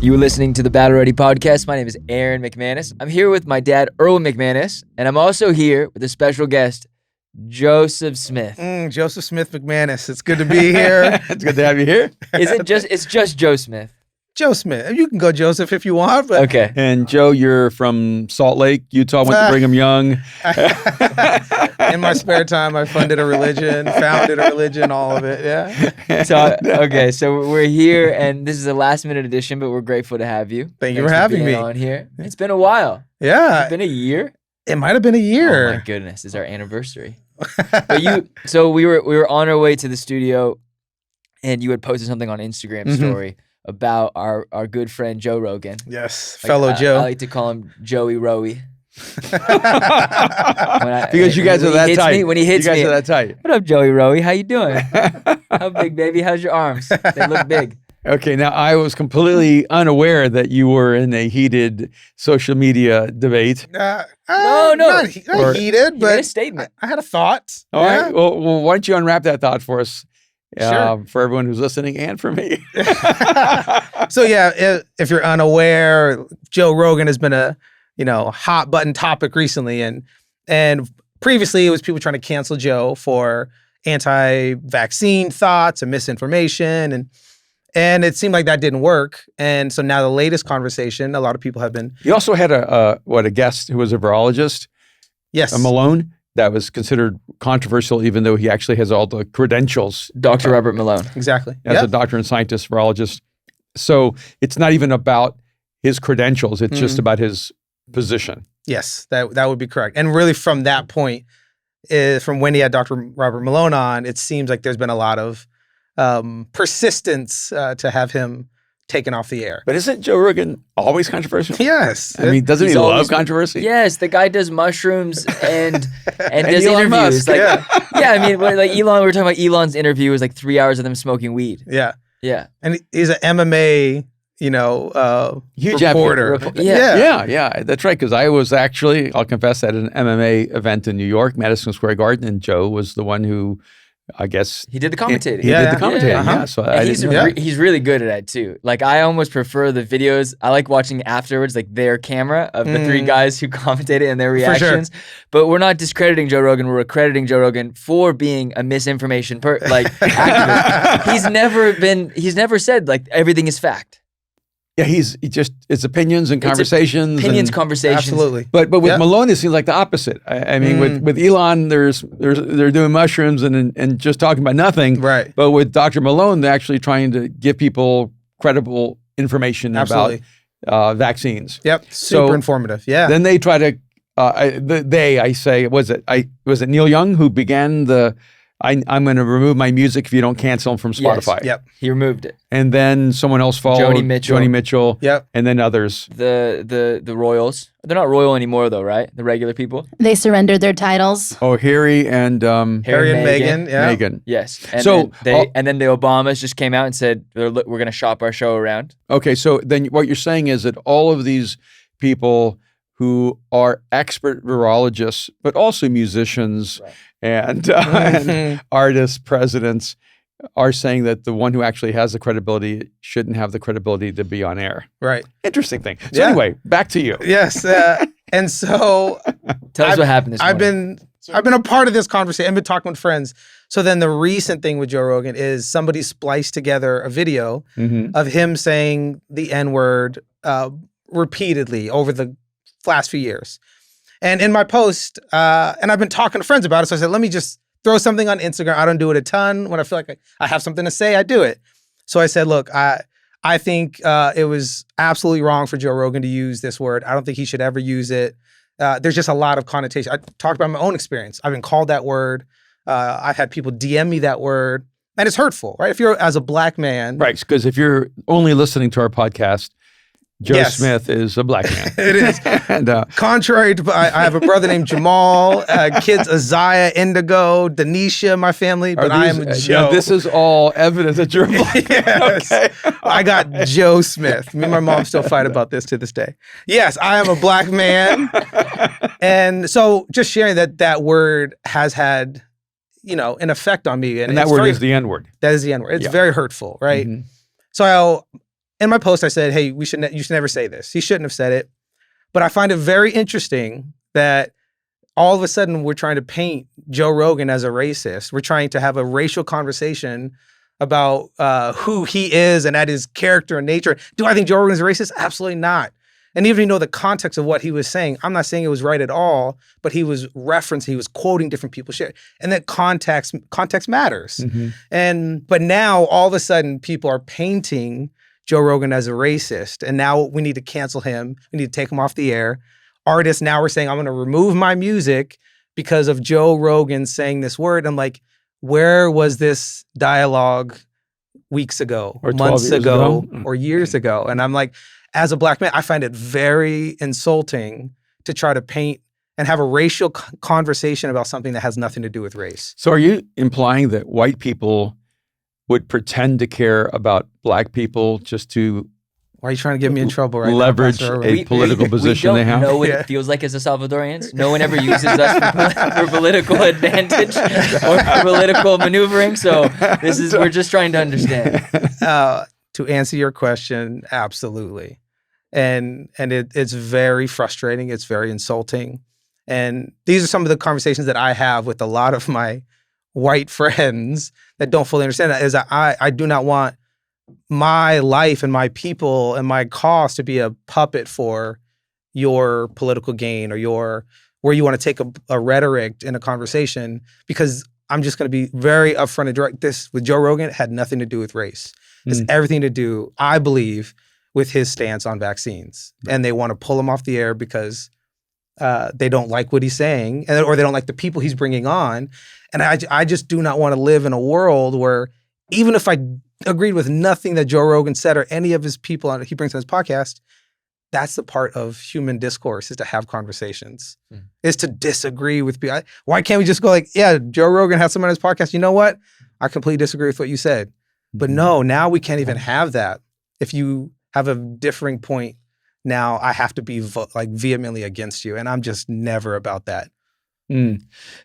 You were listening to the Battle Ready podcast. My name is Aaron McManus. I'm here with my dad, Earl McManus, and I'm also here with a special guest, Joseph Smith. Joseph Smith McManus. It's good to be here. It's good to have you here. It's just Joe Smith. Joe Smith. You can go Joseph if you want. But Okay. And Joe, you're from Salt Lake, Utah, went to Brigham Young. In my spare time, I founded a religion, all of it. Yeah. So we're here, and this is a last minute edition, but we're grateful to have you. Thank you for having me on here. It's been a while. Yeah. It's been a year. It might have been a year. Oh my goodness, it's our anniversary. So we were on our way to the studio, and you had posted something on Instagram story about our good friend Joe Rogan. Yes, fellow Joe. I like to call him Joey Rowie. Because you guys are that tight. When he hits me, you guys are that tight. What up, Joey Rowie? How you doing? How big, baby? How's your arms? They look big. Okay, now I was completely unaware that you were in a heated social media debate. No. Not heated, You but made a statement. I had a thought. All right. Well, why don't you unwrap that thought for us? Sure. For everyone who's listening and for me. So yeah, if you're unaware, Joe Rogan has been a hot button topic recently, and previously it was people trying to cancel Joe for anti-vaccine thoughts and misinformation, and it seemed like that didn't work. And so now the latest conversation, a lot of people have been. You also had a guest who was a virologist. Yes, Malone. That was considered controversial, even though he actually has all the credentials. Dr. Robert Malone. Exactly. As a doctor and scientist, virologist. So it's not even about his credentials. It's just about his position. Yes, that would be correct. And really from that point, from when he had Dr. Robert Malone on, it seems like there's been a lot of persistence to have him taken off the air. But isn't Joe Rogan always controversial? Yes. I mean, doesn't he love controversy? Yes, the guy does mushrooms and does Elon interviews. Musk, I mean, like Elon, we were talking about Elon's interview was like 3 hours of them smoking weed. Yeah. Yeah. And he's an MMA, huge reporter. Yeah, that's right. Because I was actually, I'll confess, at an MMA event in New York, Madison Square Garden, and Joe was the one who, I guess, he did the commentating. He did the commentating. Yeah. So he's really good at that too. Like I almost prefer the videos. I like watching afterwards, like their camera of the three guys who commentated and their reactions. Sure. But we're not discrediting Joe Rogan. We're accrediting Joe Rogan for being a misinformation activist. He's never said like everything is fact. Yeah, it's opinions and conversations. Conversations. Absolutely. But with Malone, it seems like the opposite. I mean, with Elon, they're doing mushrooms and just talking about nothing. Right. But with Dr. Malone, they're actually trying to give people credible information about vaccines. Yep. Super informative. Yeah. Then they try to. Was it Neil Young who began the? I'm going to remove my music if you don't cancel them from Spotify. Yes. Yep. He removed it. And then someone else followed. Joni Mitchell. Yep. And then others. The royals. They're not royal anymore though, right? The regular people. They surrendered their titles. Oh, Harry and Meghan. Yeah. Meghan. Yes. And then the Obamas just came out and said we're going to shop our show around. Okay, so then what you're saying is that all of these people who are expert virologists, but also musicians and artists, presidents, are saying that the one who actually has the credibility shouldn't have the credibility to be on air. Right. Interesting thing. So anyway, back to you. Yes. And so tell us what happened this morning. I've been a part of this conversation. I've been talking with friends. So then the recent thing with Joe Rogan is somebody spliced together a video of him saying the N-word repeatedly over the last few years. And in my post, and I've been talking to friends about it, so I said, let me just throw something on Instagram. I don't do it a ton. When I feel like I have something to say, I do it. So I said, look, I think it was absolutely wrong for Joe Rogan to use this word. I don't think he should ever use it. There's just a lot of connotation. I talked about my own experience. I've been called that word. I've had people DM me that word, and it's hurtful, right? If you're as a black man. Right, because if you're only listening to our podcast, Joe Smith is a black man. It is. And contrary to, I have a brother named Jamal, kids Isaiah, Indigo, Denisha, my family, but I am Joe. Now this is all evidence that you're a black man. Okay. I got Joe Smith. Me and my mom still fight about this to this day. Yes, I am a black man. And so just sharing that word has had, an effect on me. And that word is the N-word. That is the N-word. It's very hurtful, right? Mm-hmm. So in my post, I said, hey, you should never say this. He shouldn't have said it. But I find it very interesting that all of a sudden we're trying to paint Joe Rogan as a racist. We're trying to have a racial conversation about who he is and at his character and nature. Do I think Joe Rogan is a racist? Absolutely not. And even if you know the context of what he was saying, I'm not saying it was right at all, but he was referencing, he was quoting different people's shit. And that context matters. But now all of a sudden people are painting Joe Rogan as a racist. And now we need to cancel him. We need to take him off the air. Artists now are saying, I'm going to remove my music because of Joe Rogan saying this word. I'm like, where was this dialogue weeks ago, or months ago, or years ago? And I'm like, as a Black man, I find it very insulting to try to paint and have a racial conversation about something that has nothing to do with race. So are you implying that white people would pretend to care about Black people just to Why are you trying to get me in trouble right leverage now, a political position they have? We don't know what it feels like as a Salvadorians. No one ever uses us for political advantage or for political maneuvering. So we're just trying to understand. To answer your question, absolutely. And it's very frustrating. It's very insulting. And these are some of the conversations that I have with a lot of my white friends that don't fully understand that, is that I do not want my life and my people and my cause to be a puppet for your political gain or where you want to take a rhetoric in a conversation, because I'm just going to be very upfront and direct. This with Joe Rogan had nothing to do with race. It's everything to do, I believe, with his stance on vaccines. And they want to pull him off the air because they don't like what he's saying, or they don't like the people he's bringing on. And I just do not want to live in a world where, even if I agreed with nothing that Joe Rogan said or any of his people he brings on his podcast, that's the part of human discourse, is to have conversations, is to disagree with people. Why can't we just go like, yeah, Joe Rogan has someone on his podcast. You know what? I completely disagree with what you said. But no, now we can't even have that. If you have a differing point, now I have to be vehemently against you. And I'm just never about that.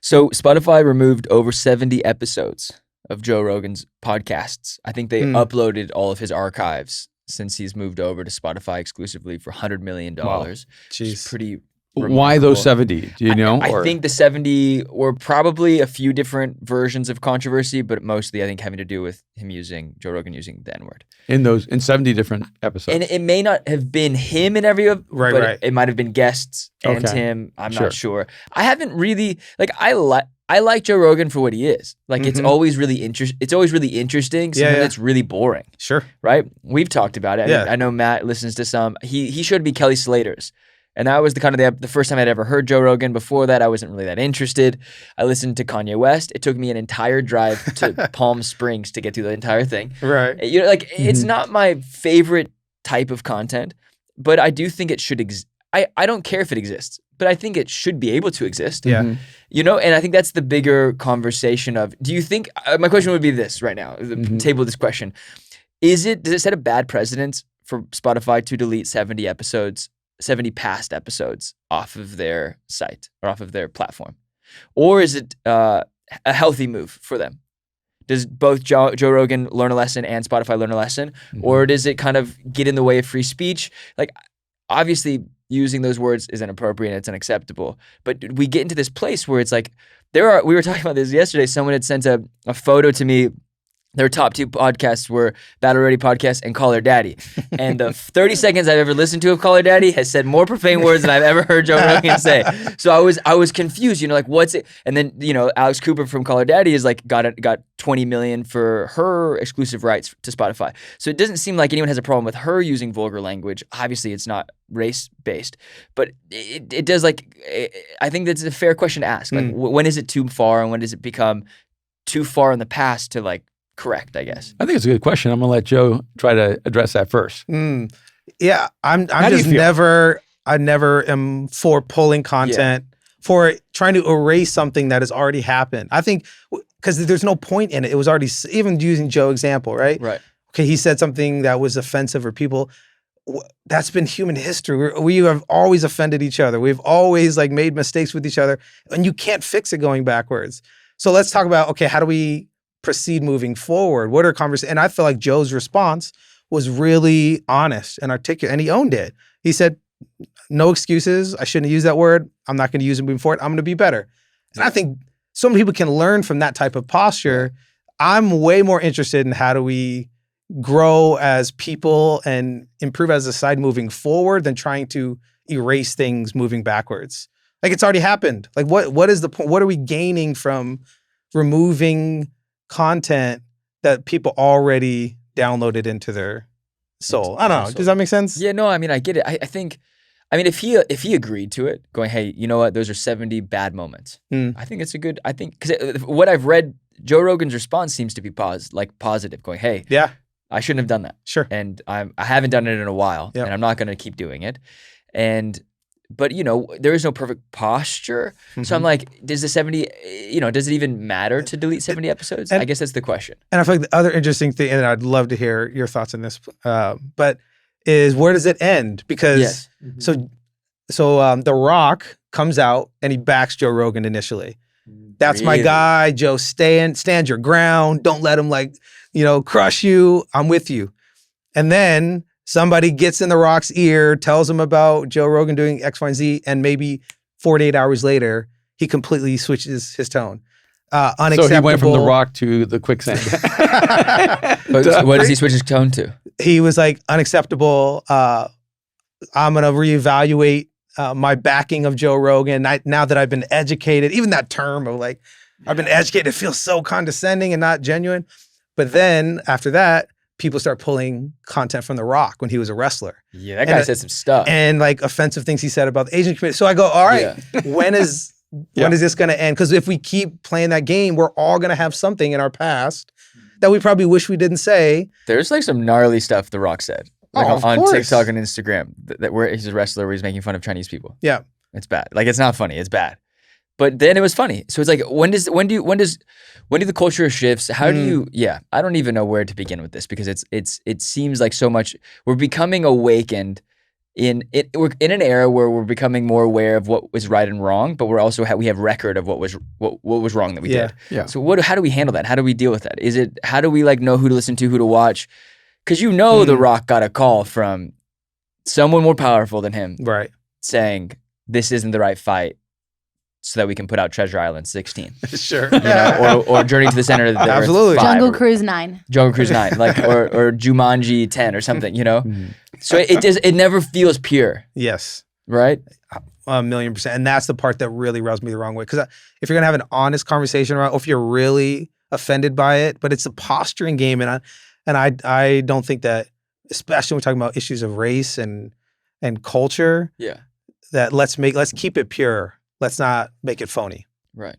So Spotify removed over 70 episodes of Joe Rogan's podcasts. I think they uploaded all of his archives since he's moved over to Spotify exclusively for $100 million. Wow. Jeez. Pretty remarkable. Why those 70? Do you know? I think the 70 were probably a few different versions of controversy, but mostly I think having to do with Joe Rogan using the N-word. In 70 different episodes. And it may not have been him in every but it might have been guests and him. I'm not sure. I haven't really, I like Joe Rogan for what he is. It's always really interesting. It's always really interesting. Sometimes it's really boring. Sure. Right? We've talked about it. I know Matt listens to some. He showed me Kelly Slater's. And that was the first time I'd ever heard Joe Rogan. Before that, I wasn't really that interested. I listened to Kanye West. It took me an entire drive to Palm Springs to get through the entire thing. Right. It's not my favorite type of content, but I do think it should exist. I don't care if it exists, but I think it should be able to exist. Yeah. And I think that's the bigger conversation of, do you think, my question would be this right now, table this question. Does it set a bad precedent for Spotify to delete 70 past episodes off of their site or off of their platform? Or is it a healthy move for them? Does both Joe Rogan learn a lesson and Spotify learn a lesson? Or does it kind of get in the way of free speech? Obviously, using those words is inappropriate and it's unacceptable. But we get into this place where it's like, we were talking about this yesterday. Someone had sent a photo to me. Their top 2 podcasts were Battle Ready Podcast and Call Her Daddy. And the 30 seconds I've ever listened to of Call Her Daddy has said more profane words than I've ever heard Joe Rogan say. So I was confused, what's it? And then, Alex Cooper from Call Her Daddy is got 20 million for her exclusive rights to Spotify. So it doesn't seem like anyone has a problem with her using vulgar language. Obviously, it's not race-based, but it does I think that's a fair question to ask. When is it too far and when does it become too far in the past to correct, I guess? I think it's a good question. I'm going to let Joe try to address that first. Yeah, I never am for pulling content, for trying to erase something that has already happened. I think, because there's no point in it. It was already, even using Joe's example, right? Right. Okay, he said something that was offensive, or people, that's been human history. We have always offended each other. We've always made mistakes with each other, and you can't fix it going backwards. So let's talk about, okay, how do we proceed moving forward? What are conversations? And I feel like Joe's response was really honest and articulate, and he owned it. He said, no excuses. I shouldn't have used that word. I'm not going to use it moving forward. I'm going to be better. And I think so many people can learn from that type of posture. I'm way more interested in how do we grow as people and improve as a society moving forward than trying to erase things moving backwards. Like, it's already happened. Like, what is the point? What are we gaining from removing content that people already downloaded into their soul? I don't know. Does that make sense? Yeah, no, I mean, I get it. I think, I mean, if he agreed to it, going, hey, you know what? Those are 70 bad moments. I think it's a good, because what I've read, Joe Rogan's response seems to be positive, going, hey, yeah, I shouldn't have done that. Sure. And I haven't done it in a while, Yep. and I'm not going to keep doing it. But you know, there is no perfect posture. So I'm like, does the 70, you know, does it even matter to delete 70 episodes? I guess that's the question. And I feel like the other interesting thing, and I'd love to hear your thoughts on this, but is where does it end? Because so The Rock comes out and he backs Joe Rogan initially. That's my guy, Joe. Stand your ground. Don't let him crush you. I'm with you. And then somebody gets in The Rock's ear, tells him about Joe Rogan doing X, Y, and Z, and maybe 48 hours later, he completely switches his tone. Unacceptable. So he went from The Rock to the quicksand. But what does he switch his tone to? He was like, unacceptable. I'm going to reevaluate my backing of Joe Rogan. Now that I've been educated, even that term of like, I've been educated, it feels so condescending and not genuine. But then after that, people start pulling content from The Rock when he was a wrestler. Yeah, that guy said some stuff. And like offensive things he said about the Asian community. So I go, all right, when is this going to end? Because if we keep playing that game, we're all going to have something in our past that we probably wish we didn't say. There's like some gnarly stuff The Rock said. Like of on course. TikTok and Instagram, that where he's a wrestler where he's making fun of Chinese people. Yeah. It's bad. Like, it's not funny. It's bad. But then it was funny. So it's like, when do the culture shifts? How do you? Yeah, I don't even know where to begin with this, because it seems like so much. We're becoming awakened we're in an era where we're becoming more aware of what was right and wrong, but we're also we have record of what was wrong that we did. Yeah. So how do we handle that? How do we deal with that? How do we like know who to listen to, who to watch? Because The Rock got a call from someone more powerful than him, Right. saying this isn't the right fight, so that we can put out Treasure Island 16. Sure. You know, or Journey to the Center of the Earth Absolutely. 5, Jungle Cruise 9. Jungle Cruise 9, like or Jumanji 10 or something, you know? So it never feels pure, Yes. right? 1,000,000%. And that's the part that really rubs me the wrong way. Because if you're going to have an honest conversation around, or if you're really offended by it, but it's a posturing game. And I don't think that, especially when we're talking about issues of race and culture, that let's keep it pure. Let's not make it phony. Right.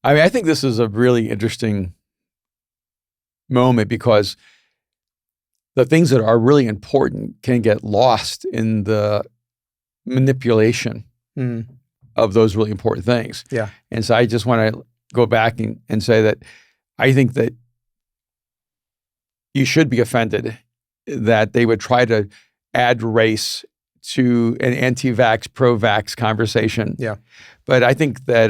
I mean, I think this is a really interesting moment, because the things that are really important can get lost in the manipulation of those really important things. Yeah. And so I just want to go back and say that I think that you should be offended that they would try to add race to an anti-vax, pro-vax conversation. Yeah. But I think that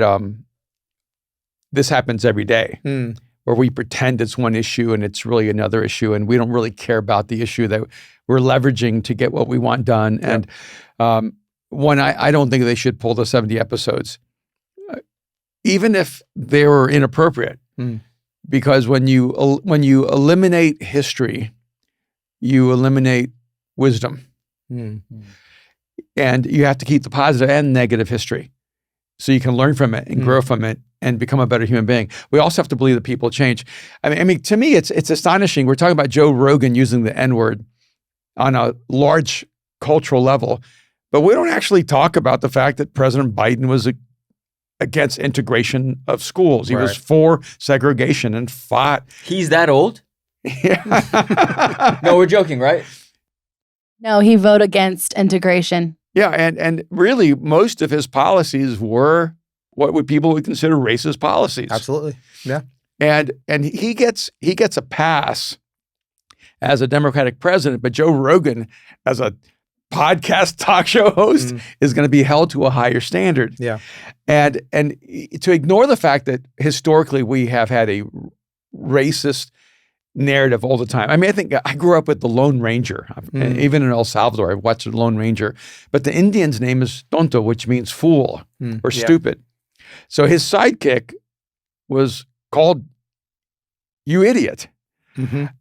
this happens every day, where we pretend it's one issue and it's really another issue, and we don't really care about the issue that we're leveraging to get what we want done. Yep. And I don't think they should pull the 70 episodes, even if they were inappropriate, because when you eliminate history, you eliminate wisdom. And you have to keep the positive and negative history so you can learn from it and grow from it and become a better human being. We also have to believe that people change. I mean, to me, it's astonishing. We're talking about Joe Rogan using the N-word on a large cultural level, but we don't actually talk about the fact that President Biden was against integration of schools. He was for segregation and fought. He's that old? Yeah. No, we're joking, right? No, he voted against integration. Yeah, and really most of his policies were what people would consider racist policies. Absolutely. Yeah. And he gets a pass as a Democratic president, but Joe Rogan as a podcast talk show host is going to be held to a higher standard. Yeah. And to ignore the fact that historically we have had a racist narrative all the time. I mean, I think I grew up with the Lone Ranger. Even in El Salvador, I watched the Lone Ranger. But the Indian's name is Tonto, which means fool or stupid. So his sidekick was called You Idiot.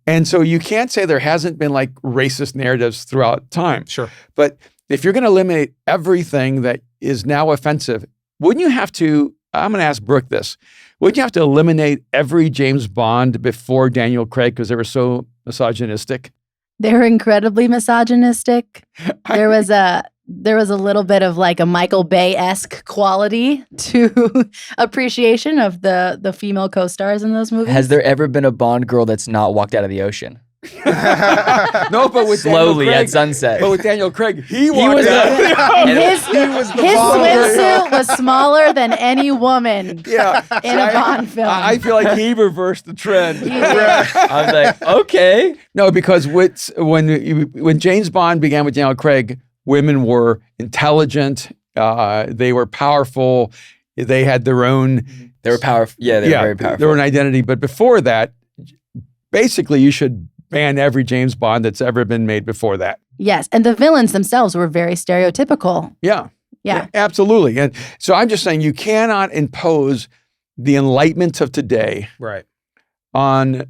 And so you can't say there hasn't been like racist narratives throughout time. Sure. But if you're going to eliminate everything that is now offensive, wouldn't you have to, I'm going to ask Brooke this, wouldn't you have to eliminate every James Bond before Daniel Craig because they were so misogynistic? They were incredibly misogynistic. There was a little bit of like a Michael Bay-esque quality to appreciation of the female co-stars in those movies. Has there ever been a Bond girl that's not walked out of the ocean? No, but with Slowly Daniel Craig, at sunset. But with Daniel Craig, he was his swimsuit was smaller than any woman in a Bond film. I feel like he reversed the trend. I was like, okay. No, because when James Bond began with Daniel Craig, women were intelligent, they were powerful, they had their own... They were powerful. Yeah, they were very powerful. Their own identity. But before that, basically you should ban every James Bond that's ever been made before that. Yes, and the villains themselves were very stereotypical. Yeah. Yeah. Absolutely. And so I'm just saying you cannot impose the enlightenment of today on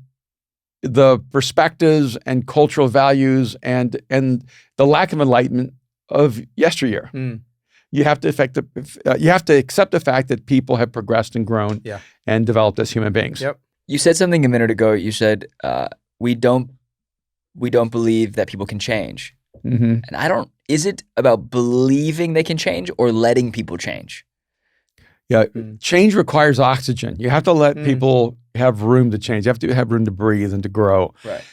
the perspectives and cultural values and the lack of enlightenment of yesteryear. You have to accept the fact that people have progressed and grown and developed as human beings. Yep. You said something a minute ago. You said we don't believe that people can change. And is it about believing they can change or letting people change? Yeah, change requires oxygen. You have to let people have room to change. You have to have room to breathe and to grow. Right.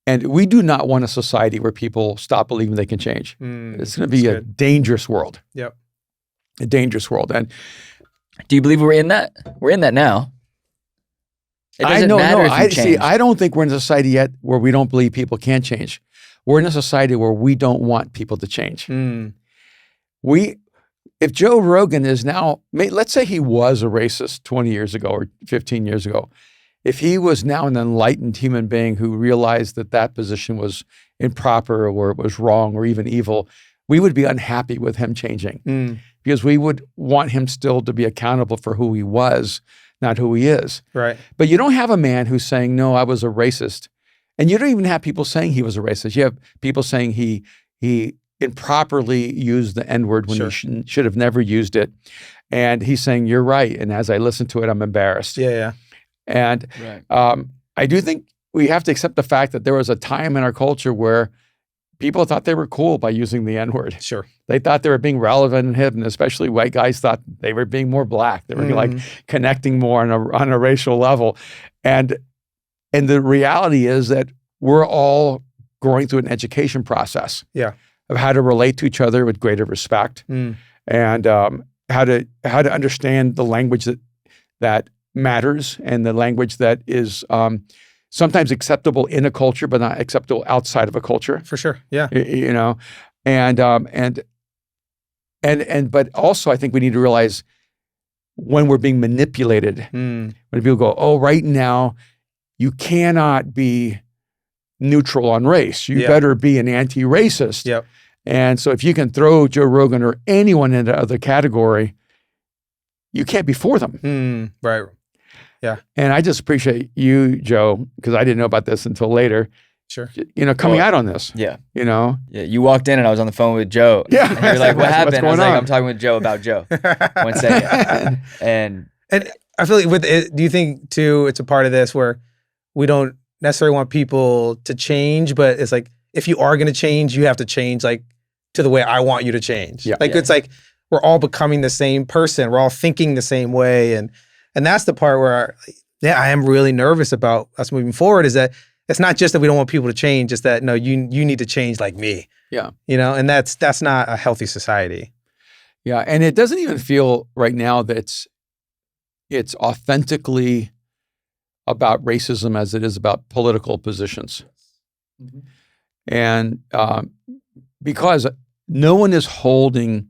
And we do not want a society where people stop believing they can change. It's going to be a dangerous world. Yep. A dangerous world. And do you believe we're in that? We're in that now. It doesn't matter if you change. I don't think we're in a society yet where we don't believe people can change. We're in a society where we don't want people to change. If Joe Rogan is now, let's say he was a racist 20 years ago or 15 years ago, if he was now an enlightened human being who realized that position was improper or it was wrong or even evil, we would be unhappy with him changing because we would want him still to be accountable for who he was, not who he is. Right. But you don't have a man who's saying, no, I was a racist. And you don't even have people saying he was a racist. You have people saying he improperly used the N-word when he should have never used it. And he's saying, you're right. And as I listen to it, I'm embarrassed. Yeah. And I do think we have to accept the fact that there was a time in our culture where people thought they were cool by using the N-word. Sure. They thought they were being relevant and hip, and especially white guys thought they were being more black. They were like connecting more on a racial level. And the reality is that we're all going through an education process of how to relate to each other with greater respect and how to understand the language that matters and the language that is sometimes acceptable in a culture, but not acceptable outside of a culture. For sure. Yeah. You know, but also I think we need to realize when we're being manipulated, when people go, oh, right now, you cannot be neutral on race. You better be an anti-racist. Yep. And so if you can throw Joe Rogan or anyone into the other category, you can't be for them. Right. Yeah. And I just appreciate you, Joe, because I didn't know about this until later. Sure. You know, coming out on this. Yeah. You know? Yeah. You walked in and I was on the phone with Joe. Yeah. And you were like, what happened? I was like, on? I'm talking with Joe about Joe. 1 second. And I feel like with it, do you think too, it's a part of this where we don't necessarily want people to change, but it's like, if you are going to change, you have to change like to the way I want you to change. Yeah. It's like, we're all becoming the same person. We're all thinking the same way. And that's the part where, I am really nervous about us moving forward, is that it's not just that we don't want people to change, it's that, no, you need to change like me. Yeah. You know, and that's not a healthy society. Yeah. And it doesn't even feel right now that it's authentically about racism as it is about political positions. And because no one is holding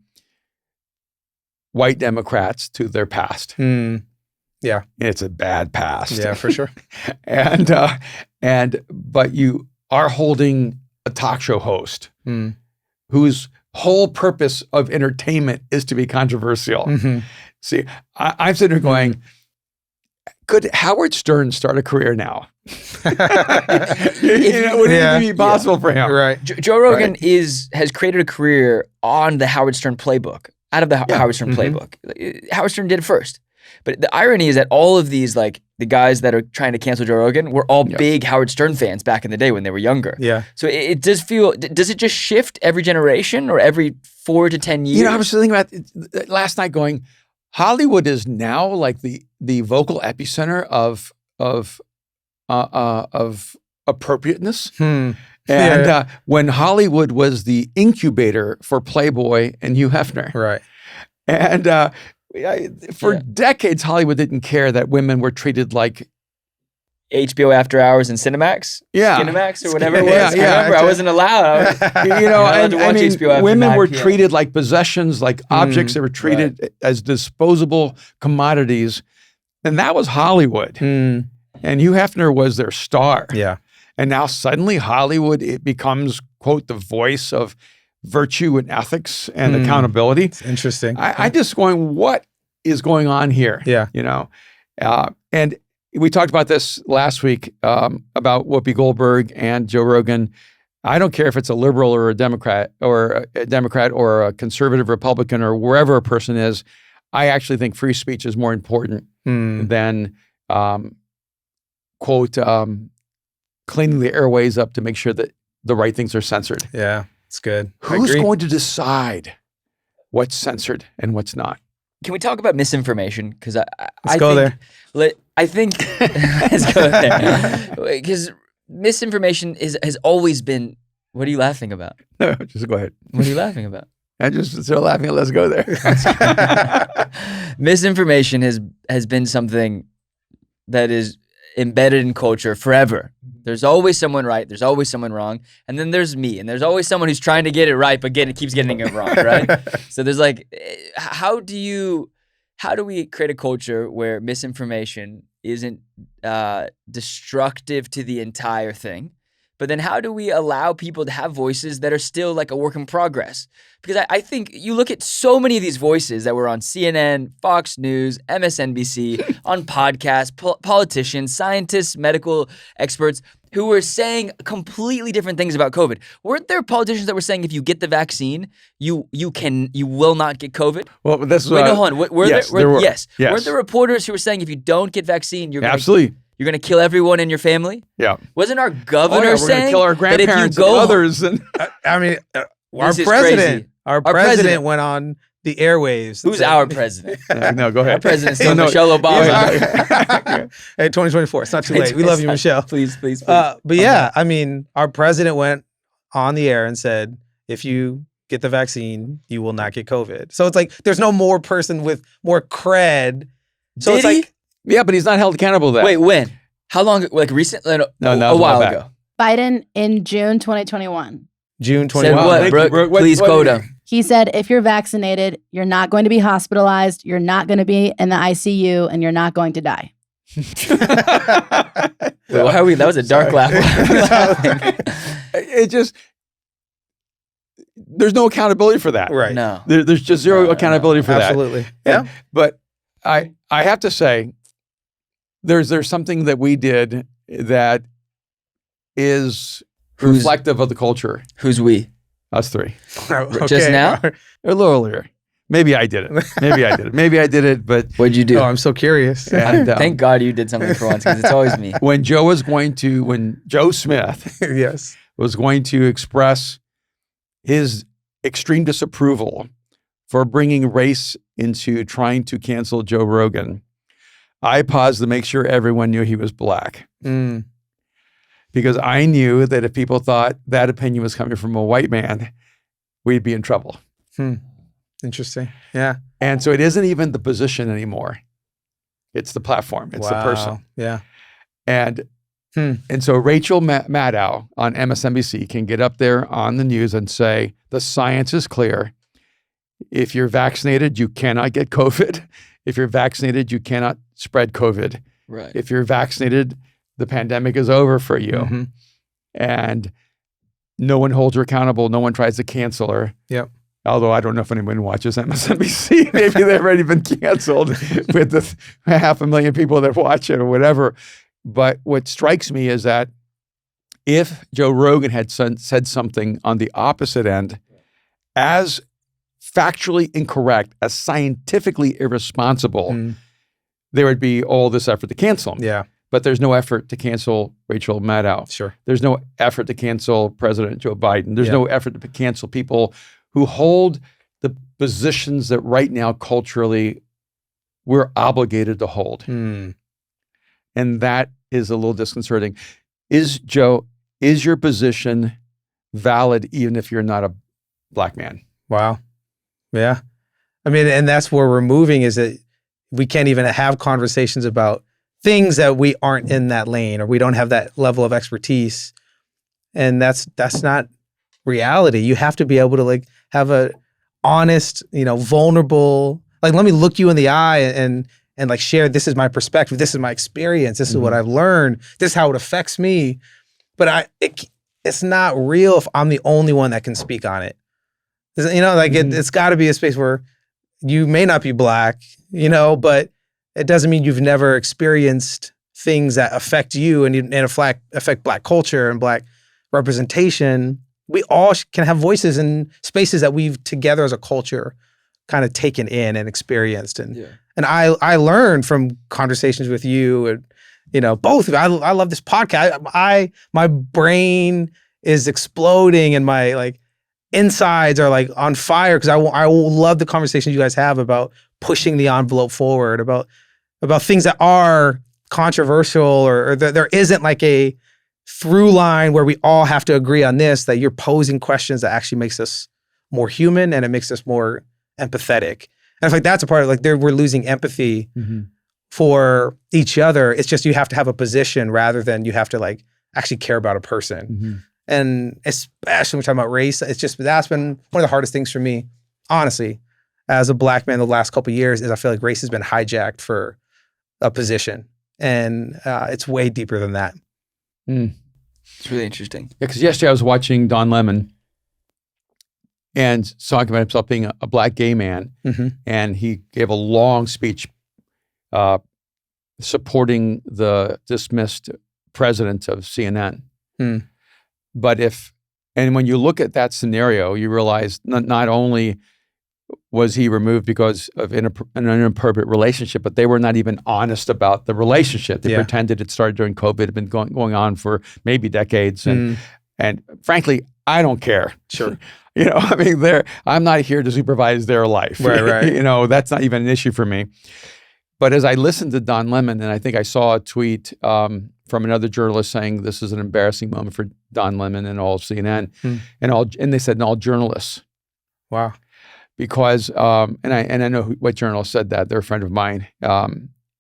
white Democrats to their past. Yeah. It's a bad past. Yeah, for sure. But you are holding a talk show host whose whole purpose of entertainment is to be controversial. See, I'm sitting here going, could Howard Stern start a career now? Would it be possible for him? Right. Joe Rogan has created a career on the Howard Stern playbook, out of the Howard Stern playbook. Howard Stern did it first. But the irony is that all of these, like the guys that are trying to cancel Joe Rogan, were all big Howard Stern fans back in the day when they were younger. Yeah. So it does feel, does it just shift every generation or every 4 to 10 years? You know, I was thinking about it last night going, Hollywood is now like the vocal epicenter of appropriateness. And when Hollywood was the incubator for Playboy and Hugh Hefner. Right. And for decades, Hollywood didn't care that women were treated like HBO After Hours and Cinemax? Cinemax or whatever it was? I remember I wasn't allowed. Women were treated like possessions, like objects that were treated as disposable commodities. And that was Hollywood. And Hugh Hefner was their star. Yeah. And now suddenly Hollywood, it becomes, quote, the voice of virtue and ethics and accountability. It's interesting. I just going, what is going on here? Yeah. You know, and we talked about this last week about Whoopi Goldberg and Joe Rogan. I don't care if it's a liberal or a Democrat or a conservative Republican or wherever a person is. I actually think free speech is more important than, quote, cleaning the airways up to make sure that the right things are censored. Yeah, it's good. Who's going to decide what's censored and what's not? Can we talk about misinformation? Because Let's go there. I think let's go there. Because misinformation has always been. What are you laughing about? No, just go ahead. What are you laughing about? I just still laughing. Let's go there. Misinformation has been something that is embedded in culture forever. There's always someone right. There's always someone wrong. And then there's me. And there's always someone who's trying to get it right, but keeps getting it wrong, right? So there's like, how do we create a culture where misinformation isn't destructive to the entire thing? But then how do we allow people to have voices that are still like a work in progress? Because I think you look at so many of these voices that were on CNN, Fox News, MSNBC, on podcasts, politicians, scientists, medical experts who were saying completely different things about COVID. Weren't there politicians that were saying if you get the vaccine, you will not get COVID? Well, this is hold on. Yes. Weren't there reporters who were saying if you don't get vaccine, you're going to kill everyone in your family? Yeah. Wasn't our governor saying we're kill our grandparents and others? And I mean, our president president went on the airwaves. Who's our president? No, go ahead. Our president's still Michelle Obama. Hey, 2024. It's not too late. We love you, Michelle. Please. But yeah, I mean, our president went on the air and said, if you get the vaccine, you will not get COVID. So it's like there's no more person with more cred. So Did it's like. Yeah, but he's not held accountable to that. Wait, when? How long? Like recently? No, a while ago. Biden in June 2021. June Said 21. what, Brooke? Please quote him. He said, if you're vaccinated, you're not going to be hospitalized, you're not going to be in the ICU, and you're not going to die. Wait, why are we? That was a dark laugh. It just, there's no accountability for that. Right. No. There's just zero accountability for that. Absolutely. Yeah. But I have to say, there's something that we did that is reflective of the culture. Who's we? Us three. Okay. Just now? A little earlier. Maybe I did it. Maybe I did it, but What'd you do? Oh, I'm so curious. and, Thank God you did something for once, because it's always me. when Joe Smith Yes. was going to express his extreme disapproval for bringing race into trying to cancel Joe Rogan, I paused to make sure everyone knew he was black. Because I knew that if people thought that opinion was coming from a white man, we'd be in trouble. Interesting. Yeah. And so it isn't even the position anymore. It's the platform. It's the person. Yeah. And so Rachel Maddow on MSNBC can get up there on the news and say, the science is clear. If you're vaccinated, you cannot get COVID. If you're vaccinated, you cannot spread COVID. Right. If you're vaccinated, the pandemic is over for you. And no one holds her accountable. No one tries to cancel her. Yep. Although I don't know if anyone watches MSNBC. Maybe they've already been canceled with the 500,000 people that watch it or whatever. But what strikes me is that if Joe Rogan had said something on the opposite end, as factually incorrect, as scientifically irresponsible, there would be all this effort to cancel him. Yeah. But there's no effort to cancel Rachel Maddow. Sure. There's no effort to cancel President Joe Biden. There's no effort to cancel people who hold the positions that right now culturally we're obligated to hold. And that is a little disconcerting. Joe, is your position valid even if you're not a black man? Wow. Yeah. I mean, and that's where we're moving, is that we can't even have conversations about things that we aren't in that lane, or we don't have that level of expertise. And that's not reality. You have to be able to like have a honest, vulnerable, like, let me look you in the eye and like share, this is my perspective. This is my experience. This is what I've learned. This is how it affects me. But it's not real if I'm the only one that can speak on it. It's got to be a space where you may not be black, but it doesn't mean you've never experienced things that affect you and affect black culture and black representation. We all can have voices in spaces that we've together as a culture kind of taken in and experienced. And I learned from conversations with you and, both of you. I love this podcast. My brain is exploding and my like insides are like on fire because I love the conversations you guys have about pushing the envelope forward, about things that are controversial or that there isn't like a through line where we all have to agree on this, that you're posing questions that actually makes us more human and it makes us more empathetic. And I feel like that's a part of we're losing empathy for each other. It's just you have to have a position rather than you have to like actually care about a person. And especially when we're talking about race, that's been one of the hardest things for me, honestly, as a black man the last couple of years, is I feel like race has been hijacked for a position. And it's way deeper than that. It's really interesting. Yeah, because yesterday I was watching Don Lemon and talking about himself being a black gay man. And he gave a long speech supporting the dismissed president of CNN. But when you look at that scenario, you realize not only was he removed because of an inappropriate relationship, but they were not even honest about the relationship. They pretended it started during COVID, had been going on for maybe decades. And frankly, I don't care. Sure. I'm not here to supervise their life. Right. That's not even an issue for me. But as I listened to Don Lemon, and I think I saw a tweet from another journalist saying this is an embarrassing moment for Don Lemon and all of CNN, and they said, and all journalists. Wow. Because and I know what journalist said that. They're a friend of mine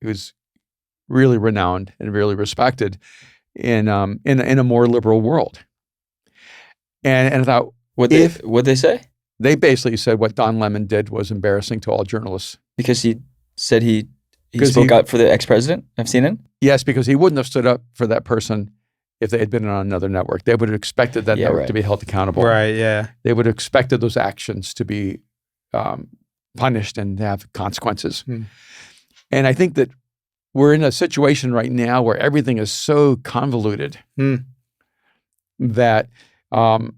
who's really renowned and really respected in a more liberal world. And I thought, what'd they say? They basically said what Don Lemon did was embarrassing to all journalists. Because he said he spoke out for the ex-president of CNN? Yes, because he wouldn't have stood up for that person if they had been on another network. They would have expected that network to be held accountable. Right, yeah. They would have expected those actions to be punished and have consequences. And I think that we're in a situation right now where everything is so convoluted that, and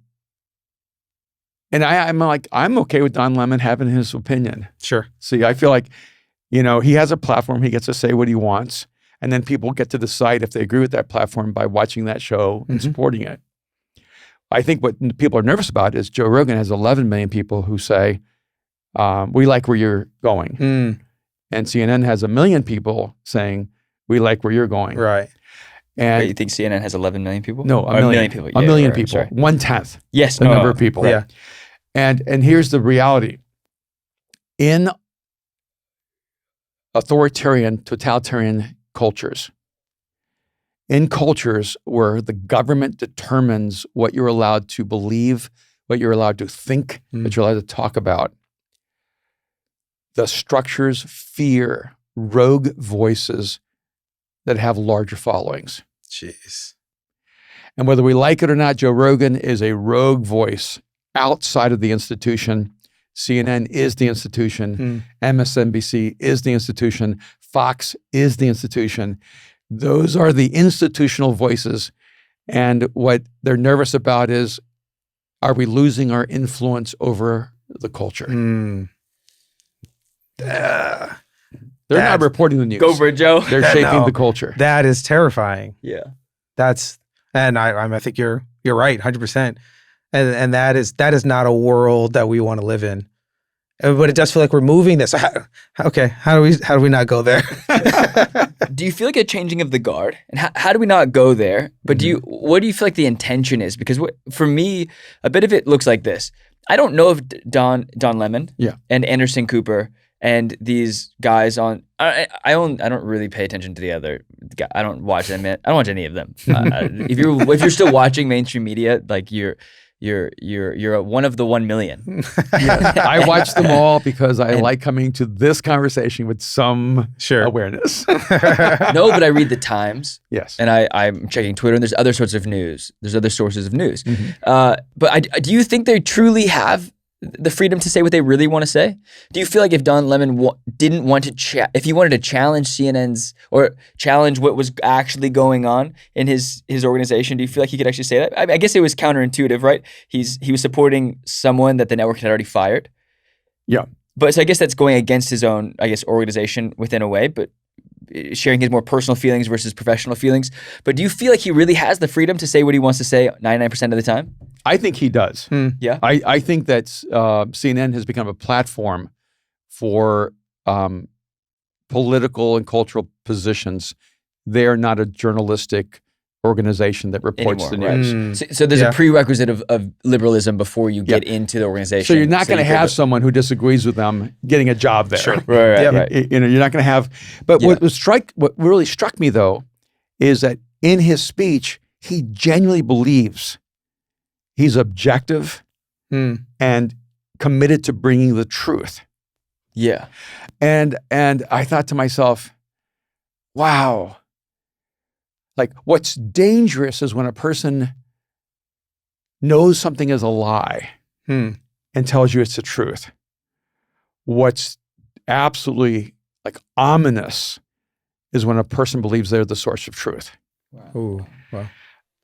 I'm okay with Don Lemon having his opinion. Sure. See, I feel like, he has a platform, he gets to say what he wants, and then people get to decide if they agree with that platform by watching that show and supporting it. I think what people are nervous about is Joe Rogan has 11 million people who say, we like where you're going. And CNN has 1 million people saying, we like where you're going. Right. And Wait, you think CNN has 11 million people? No, a million people. Yeah, 1 million right, people. sorry. 1/10 Yes, the number of people. Yeah. And here's the reality. In authoritarian, totalitarian cultures, in cultures where the government determines what you're allowed to believe, what you're allowed to think, what you're allowed to talk about, the structures fear rogue voices that have larger followings. Jeez. And whether we like it or not, Joe Rogan is a rogue voice outside of the institution. CNN is the institution. MSNBC is the institution. Fox is the institution. Those are the institutional voices. And what they're nervous about is, are we losing our influence over the culture? They're not reporting the news. Go for it, Joe. They're shaping the culture. That is terrifying. Yeah. And I think you're right, 100%. And that is not a world that we want to live in. But it does feel like we're moving this. Okay, how do we not go there? Do you feel like a changing of the guard? And how do we not go there? But what do you feel like the intention is? Because for me, a bit of it looks like this. I don't know if Don Lemon and Anderson Cooper and these guys on I don't really pay attention to the other guy. I don't watch them. I don't watch any of them. If you're still watching mainstream media, like you're one of the 1 million. I watch them all because I like coming to this conversation with some awareness. No, but I read the Times. Yes. And I'm checking Twitter, and there's other sorts of news. There's other sources of news. But do you think they truly have the freedom to say what they really want to say? Do you feel like if Don Lemon didn't want to if he wanted to challenge CNN's or challenge what was actually going on in his organization, do you feel like he could actually say that? I guess it was counterintuitive, right? He was supporting someone that the network had already fired. Yeah. But so I guess that's going against his own, I guess, organization within a way, but sharing his more personal feelings versus professional feelings. But do you feel like he really has the freedom to say what he wants to say 99% of the time? I think he does. Yeah. I think that CNN has become a platform for political and cultural positions. They are not a journalistic organization that reports anymore, the news. Right. So there's a prerequisite of liberalism before you get into the organization. So you're not going to have someone who disagrees with them getting a job there. Sure. Right. You're not going to have. But what really struck me though is that in his speech he genuinely believes he's objective and committed to bringing the truth. Yeah. And I thought to myself, wow. Like, what's dangerous is when a person knows something is a lie and tells you it's the truth. What's absolutely like ominous is when a person believes they're the source of truth. Wow. Ooh, wow.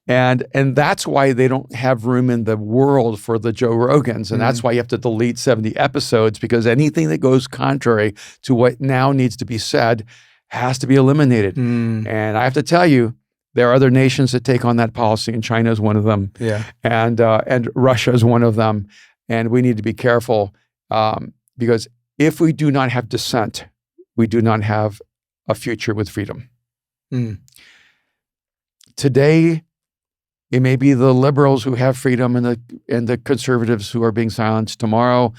And that's why they don't have room in the world for the Joe Rogans. And that's why you have to delete 70 episodes, because anything that goes contrary to what now needs to be said has to be eliminated. And I have to tell you, there are other nations that take on that policy, and China is one of them. Yeah. And Russia is one of them. And we need to be careful because if we do not have dissent, we do not have a future with freedom. Today, it may be the liberals who have freedom and the conservatives who are being silenced. Tomorrow,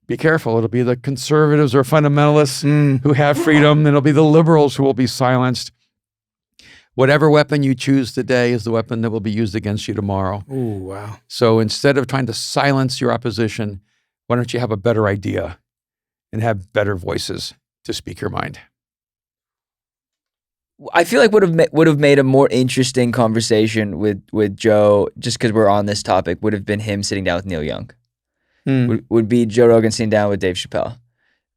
be careful. It'll be the conservatives or fundamentalists who have freedom, and it'll be the liberals who will be silenced. Whatever weapon you choose today is the weapon that will be used against you tomorrow. Ooh, wow. So instead of trying to silence your opposition, why don't you have a better idea and have better voices to speak your mind? I feel like would have made a more interesting conversation with Joe, just because we're on this topic, would have been him sitting down with Neil Young. Would be Joe Rogan sitting down with Dave Chappelle,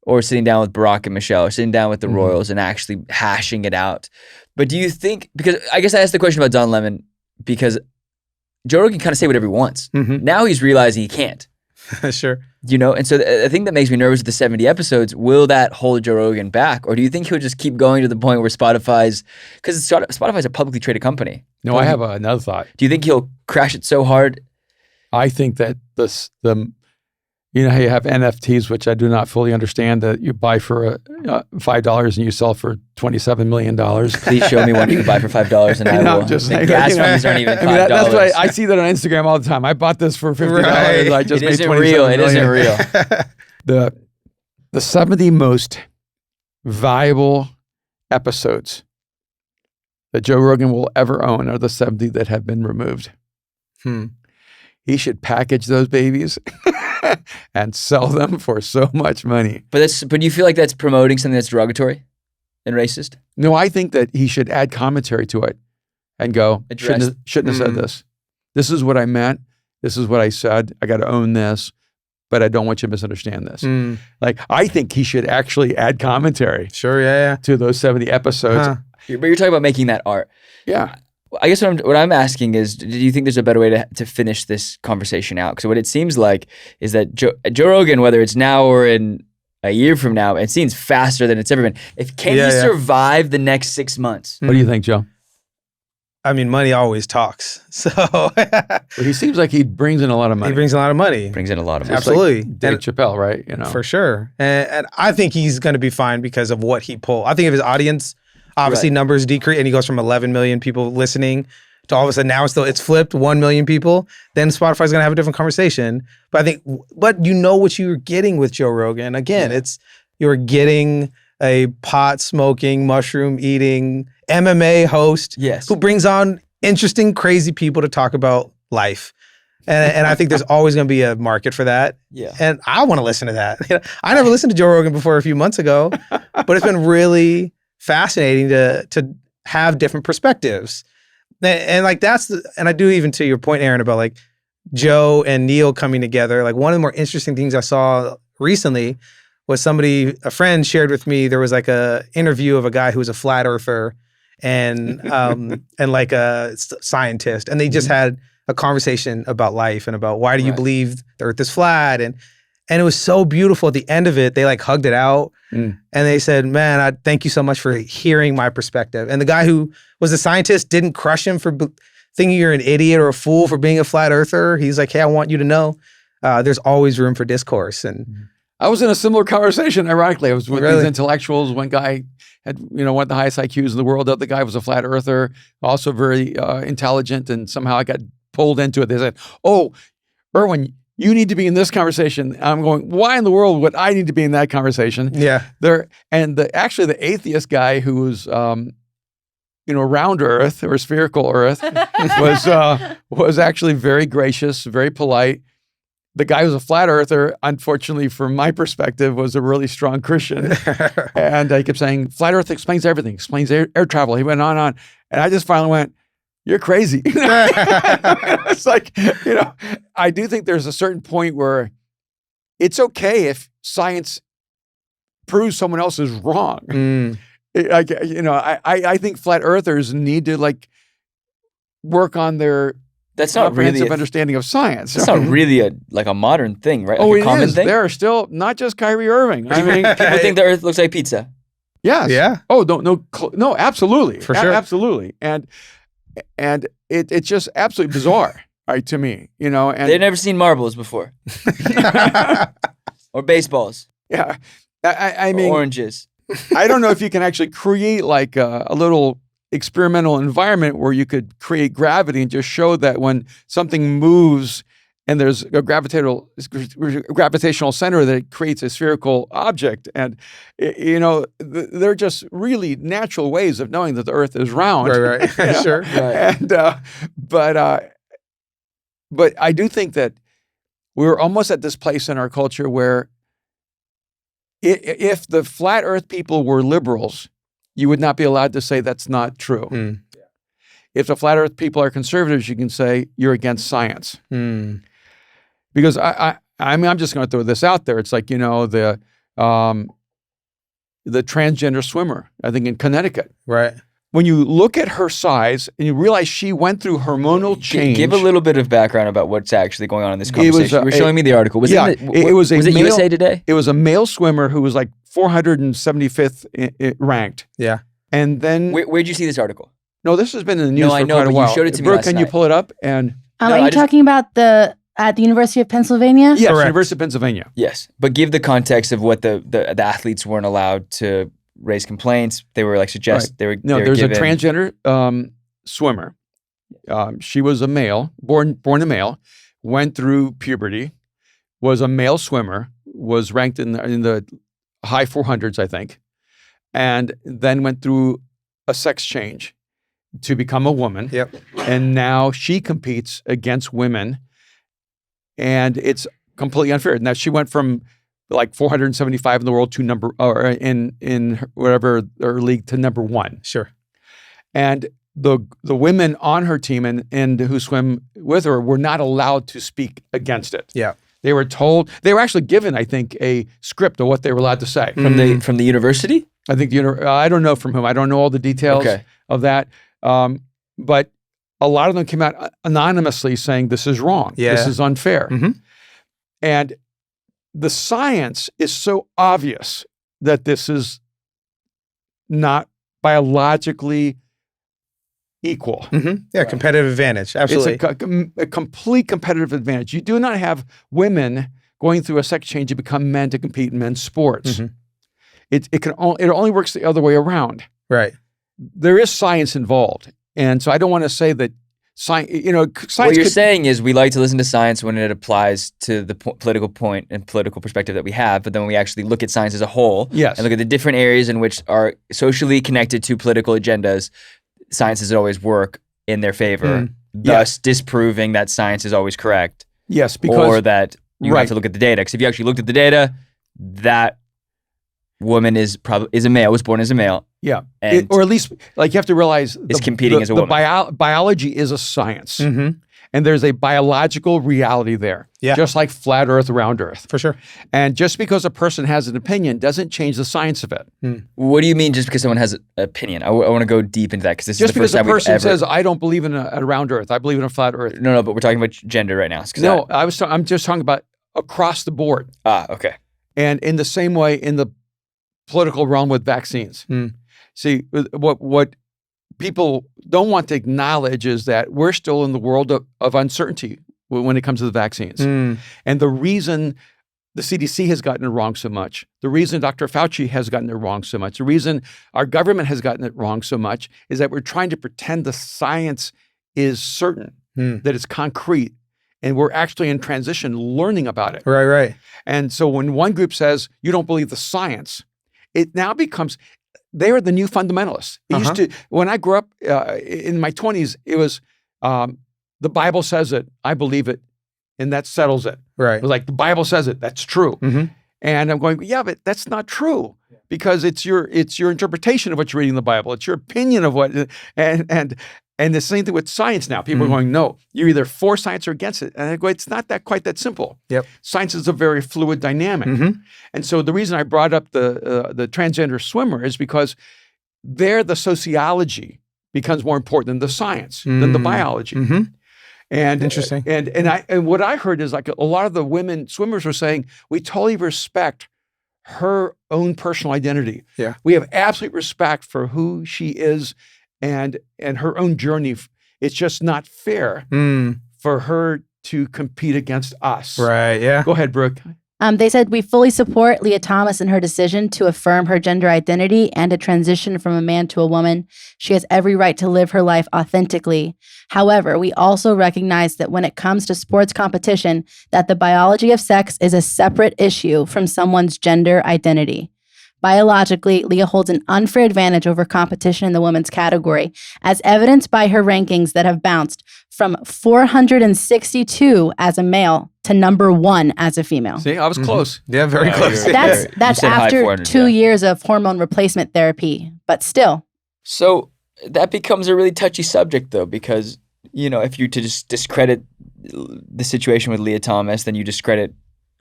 or sitting down with Barack and Michelle, or sitting down with the Royals and actually hashing it out. But do you think, because I guess I asked the question about Don Lemon because Joe Rogan can kind of say whatever he wants. Now he's realizing he can't. Sure. You know, and so the thing that makes me nervous with the 70 episodes, will that hold Joe Rogan back? Or do you think he'll just keep going to the point where Spotify's a publicly traded company? No, I have another thought. Do you think he'll crash it so hard? I think that you know how you have NFTs, which I do not fully understand, that you buy for $5 and you sell for $27 million. Please show me one you can buy for $5 and I will. Just the gas fees aren't even $5. That's why I see that on Instagram all the time. I bought this for $50. Right. I just made $27 million. It isn't real. The 70 most valuable episodes that Joe Rogan will ever own are the 70 that have been removed. He should package those babies and sell them for so much money. But do you feel like that's promoting something that's derogatory and racist? No, I think that he should add commentary to it and go, shouldn't have said this. This is what I meant. This is what I said. I got to own this, but I don't want you to misunderstand this. Like, I think he should actually add commentary. Sure, yeah. To those 70 episodes. But you're talking about making that art. Yeah. I guess what I'm asking is, do you think there's a better way to finish this conversation out? Because what it seems like is that Joe Rogan, whether it's now or in a year from now, it seems faster than it's ever been. Can he survive the next 6 months? What do you think, Joe? I mean, money always talks. So well, he seems like he brings in a lot of money. He brings a lot of money. Brings in a lot of money. Absolutely. Like Dave Chappelle, right? You know, for sure. And I think he's going to be fine because of what he pulled. I think if his audience, obviously numbers decrease, and he goes from 11 million people listening to all of a sudden now it's flipped 1 million people, then Spotify's going to have a different conversation. But I think, but you know what you're getting with Joe Rogan. Again, you're getting a pot smoking, mushroom eating MMA host who brings on interesting, crazy people to talk about life. And I think there's always going to be a market for that. Yeah. And I want to listen to that. I never listened to Joe Rogan before a few months ago, but it's been really fascinating to have different perspectives. And like and I do, even to your point, Aaron, about like Joe and Neil coming together. Like, one of the more interesting things I saw recently was a friend shared with me, there was like a interview of a guy who was a flat earther and like a scientist. And they just had a conversation about life and about, why do you believe the earth is flat? And it was so beautiful. At the end of it, they like hugged it out and they said, man, I thank you so much for hearing my perspective. And the guy who was a scientist didn't crush him for thinking you're an idiot or a fool for being a flat earther. He's like, hey, I want you to know there's always room for discourse. And I was in a similar conversation, ironically. I was with these intellectuals. One guy had, one of the highest IQs in the world. The other guy was a flat earther, also very intelligent. And somehow I got pulled into it. They said, oh, Erwin, you need to be in this conversation. I'm going, why in the world would I need to be in that conversation? Yeah. Actually the atheist guy who was, round earth or spherical earth was actually very gracious, very polite. The guy who's a flat earther, unfortunately, from my perspective, was a really strong Christian. And I kept saying, flat earth explains everything, explains air travel. He went on. And I just finally went, you're crazy. It's like, I do think there's a certain point where it's okay if science proves someone else is wrong. I think flat earthers need to like work on their comprehensive understanding of science. That's not really a modern thing, right? Oh, like a common is. thing? There are still not just Kyrie Irving. I mean, people think the earth looks like pizza. Yes. Yeah. Oh, no, absolutely. For sure. Absolutely. And it's just absolutely bizarre, right, to me, and they've never seen marbles before. Or baseballs. Yeah. I mean, or oranges. I don't know if you can actually create like a little experimental environment where you could create gravity and just show that when something moves and there's a gravitational center, that it creates a spherical object. And, they're just really natural ways of knowing that the earth is round. Right. Sure. Right. And, but I do think that we're almost at this place in our culture where if the flat earth people were liberals, you would not be allowed to say that's not true. If the flat earth people are conservatives, you can say you're against science. Because I'm just going to throw this out there. It's like, the transgender swimmer, I think in Connecticut. Right. When you look at her size and you realize she went through hormonal change. Give a little bit of background about what's actually going on in this conversation. You were showing me the article. Was it USA Today? It was a male swimmer who was like 475th ranked. Yeah. And then where'd you see this article? No, this has been in the news for quite a while. You showed it to me Brooke, last can night. you pull it up? And are you talking about at the University of Pennsylvania? Yes, Correct. University of Pennsylvania. Yes, but give the context of what the athletes weren't allowed to raise complaints. They were like There's a transgender swimmer. She was a male, born a male, went through puberty, was a male swimmer, was ranked in the high 400s, I think, and then went through a sex change to become a woman. Yep. And now she competes against women, and it's completely unfair. Now she went from like 475 in the world to in whatever their league to number 1. Sure. And the women on her team and who swim with her were not allowed to speak against it. Yeah. They were told, they were actually given, I think, a script of what they were allowed to say. From the university? I think I don't know from whom. I don't know all the details of that. But a lot of them came out anonymously saying this is wrong. Yeah. This is unfair. Mm-hmm. And the science is so obvious that this is not biologically equal. Mm-hmm. Yeah, competitive advantage. Absolutely. It's a complete competitive advantage. You do not have women going through a sex change to become men to compete in men's sports. Mm-hmm. It only works the other way around. Right. There is science involved. And so I don't want to say that science, science. What you're saying is we like to listen to science when it applies to the political point and political perspective that we have, but then when we actually look at science as a whole yes. and look at the different areas in which are socially connected to political agendas, science doesn't always work in their favor, thus disproving that science is always correct. Yes, because or that you have to look at the data. Because if you actually looked at the data, that woman is a male, was born as a male. Yeah, and or at least like you have to realize is competing as a woman. Biology is a science, Mm-hmm. and there's a biological reality there. Yeah. Just like flat Earth, round Earth. For sure. And just because a person has an opinion doesn't change the science of it. What do you mean just because someone has an opinion? I want to go deep into that because this just is the first time we've ever... Just because a person says, I don't believe in a round Earth, I believe in a flat Earth. No, but we're talking about gender right now. No, I'm just talking about across the board. Okay. And in the same way in the political realm with vaccines. See, what people don't want to acknowledge is that we're still in the world of uncertainty when it comes to the vaccines. And the reason the CDC has gotten it wrong so much, the reason Dr. Fauci has gotten it wrong so much, the reason our government has gotten it wrong so much is that we're trying to pretend the science is certain, that it's concrete, and we're actually in transition learning about it. Right. And so when one group says, you don't believe the science, it now becomes... They are the new fundamentalists. It used to, when I grew up in my 20s, it was the Bible says it, I believe it, and that settles it. Right. It was like the Bible says it, that's true. And I'm going, yeah, but that's not true because it's your interpretation of what you're reading in the Bible. It's your opinion of what, and the same thing with science now. People are going, no, you're either for science or against it. And I go, it's not quite that simple. Yep. Science is a very fluid dynamic. And so the reason I brought up the transgender swimmer is because there the sociology becomes more important than the science, than the biology. And interesting. And what I heard is like a lot of the women swimmers were saying, we totally respect her own personal identity. Yeah. We have absolute respect for who she is and her own journey. It's just not fair for her to compete against us. Right, yeah. Go ahead, Brooke. They said, we fully support Leah Thomas in her decision to affirm her gender identity and to transition from a man to a woman. She has every right to live her life authentically. However, we also recognize that when it comes to sports competition, that the biology of sex is a separate issue from someone's gender identity. Biologically, Leah holds an unfair advantage over competition in the women's category, as evidenced by her rankings that have bounced from 462 as a male to number 1 as a female. See, I was close. Yeah, very close. That's after 2 years of hormone replacement therapy, but still. So that becomes a really touchy subject, though, because, if you to just discredit the situation with Leah Thomas, then you discredit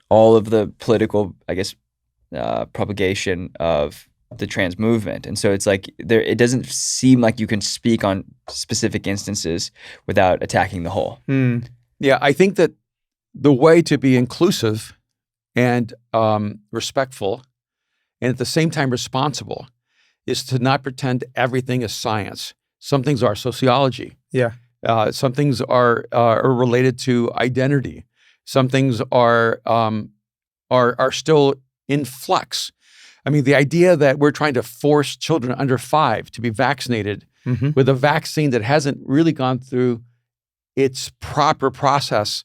all of the political, I guess, propagation of the trans movement. And so it's like it doesn't seem like you can speak on specific instances without attacking the whole. Yeah, I think that the way to be inclusive and respectful and at the same time responsible is to not pretend everything is science. Some things are sociology. Yeah. Some things are related to identity. Some things are still in flux. I mean, the idea that we're trying to force children under 5 to be vaccinated with a vaccine that hasn't really gone through its proper process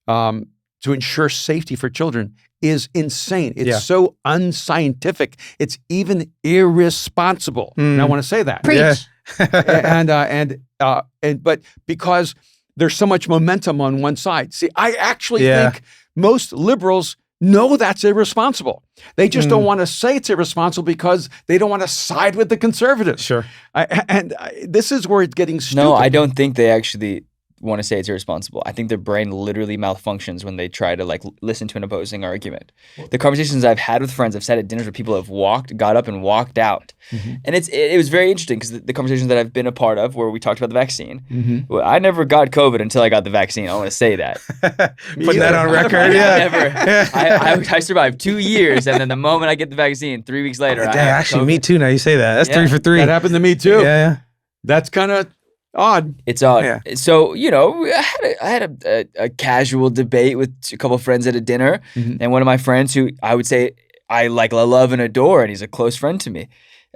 to ensure safety for children is insane. It's so unscientific. It's even irresponsible. And I want to say that. Preach. But because there's so much momentum on one side. See, I actually think most liberals know that's irresponsible. They just don't want to say it's irresponsible because they don't want to side with the conservatives. Sure. This is where it's getting stupid. No, I don't think they actually want to say it's irresponsible. I think their brain literally malfunctions when they try to like listen to an opposing argument. The conversations I've had with friends, I've sat at dinners where people have got up and walked out. And it was very interesting because the conversations that I've been a part of where we talked about the vaccine, well, I never got COVID until I got the vaccine. I want to say that. Putting that on record, I survived 2 years, and then the moment I get the vaccine, 3 weeks later, actually, me too. Now you say that. That's 3 for 3. That happened to me too. Yeah. That's kind of odd. It's odd. Yeah. So, I had a casual debate with a couple of friends at a dinner, and one of my friends who I would say I like love and adore, and he's a close friend to me,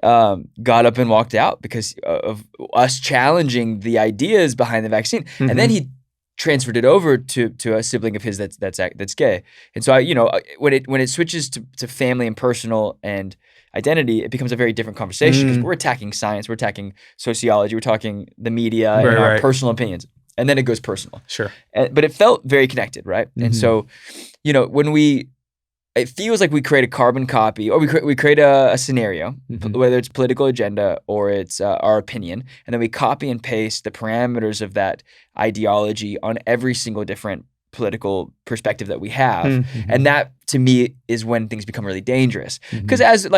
got up and walked out because of us challenging the ideas behind the vaccine. And then he transferred it over to a sibling of his that's gay. And so when it switches to family and personal and identity, it becomes a very different conversation because we're attacking science, we're attacking sociology, we're talking the media and our personal opinions. And then it goes personal. Sure. But it felt very connected, right? And so, it feels like we create a carbon copy or we create a scenario, whether it's political agenda or it's our opinion, and then we copy and paste the parameters of that ideology on every single different political perspective that we have. And that to me is when things become really dangerous. Because as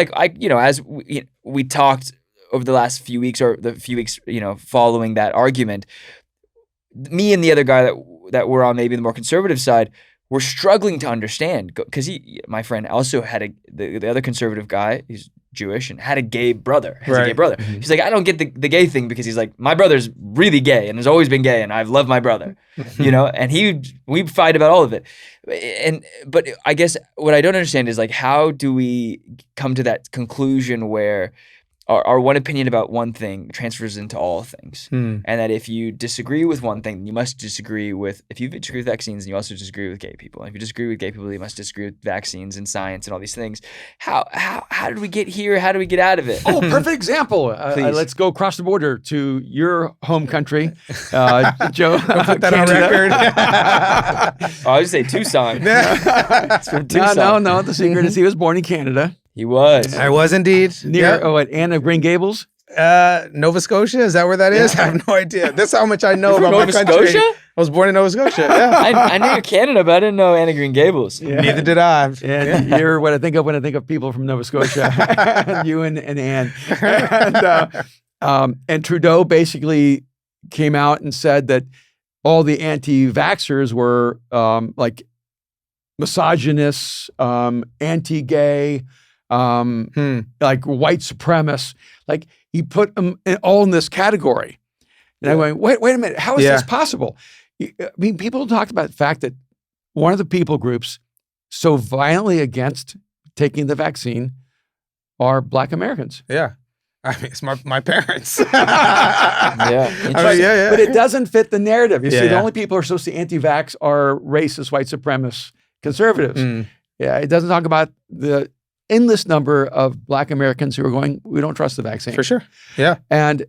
we talked over the last few weeks or the few weeks, following that argument, me and the other guy that were on maybe the more conservative side were struggling to understand because my friend also had the other conservative guy, he's Jewish and had a gay brother. A gay brother. He's like, I don't get the gay thing because he's like, my brother's really gay and has always been gay and I've loved my brother, and we fight about all of it. But I guess what I don't understand is like, how do we come to that conclusion where our one opinion about one thing transfers into all things, and that if you disagree with one thing, you must disagree with. If you disagree with vaccines, then you also disagree with gay people. And if you disagree with gay people, you must disagree with vaccines and science and all these things. How did we get here? How do we get out of it? Oh, perfect example. Let's go across the border to your home country, Joe. Put that on record. I would say Tucson. It's from Tucson. No. The secret is he was born in Canada. He was. I was indeed. Near Anne of Green Gables? Nova Scotia? Is that where that is? I have no idea. That's how much I know about Nova my country. Scotia? I was born in Nova Scotia. Yeah. I knew Canada, but I didn't know Anne of Green Gables. Yeah. Neither did I. And you're what I think of when I think of people from Nova Scotia. You and Anne. And Trudeau basically came out and said that all the anti-vaxxers were like misogynists, anti-gay, like white supremacists. Like he put them all in this category. And I went, wait a minute, how is this possible? I mean, people talked about the fact that one of the people groups so violently against taking the vaccine are Black Americans. Yeah. I mean, it's my parents. Yeah. But it doesn't fit the narrative. You see, the only people who are supposed to be anti-vax are racist, white supremacists, conservatives. Yeah, it doesn't talk about the endless number of Black Americans who are going, we don't trust the vaccine. For sure. Yeah. And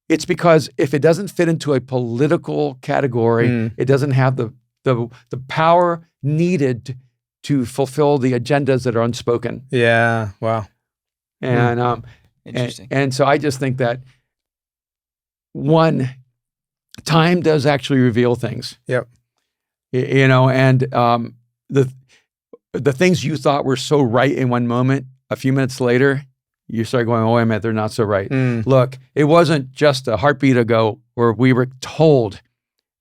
it's because if it doesn't fit into a political category, it doesn't have the power needed to fulfill the agendas that are unspoken. Yeah. Wow. And Interesting. And so I just think that time does actually reveal things. Yep. And the things you thought were so right in one moment, a few minutes later, you start going, oh, wait a minute, they're not so right. Look, it wasn't just a heartbeat ago where we were told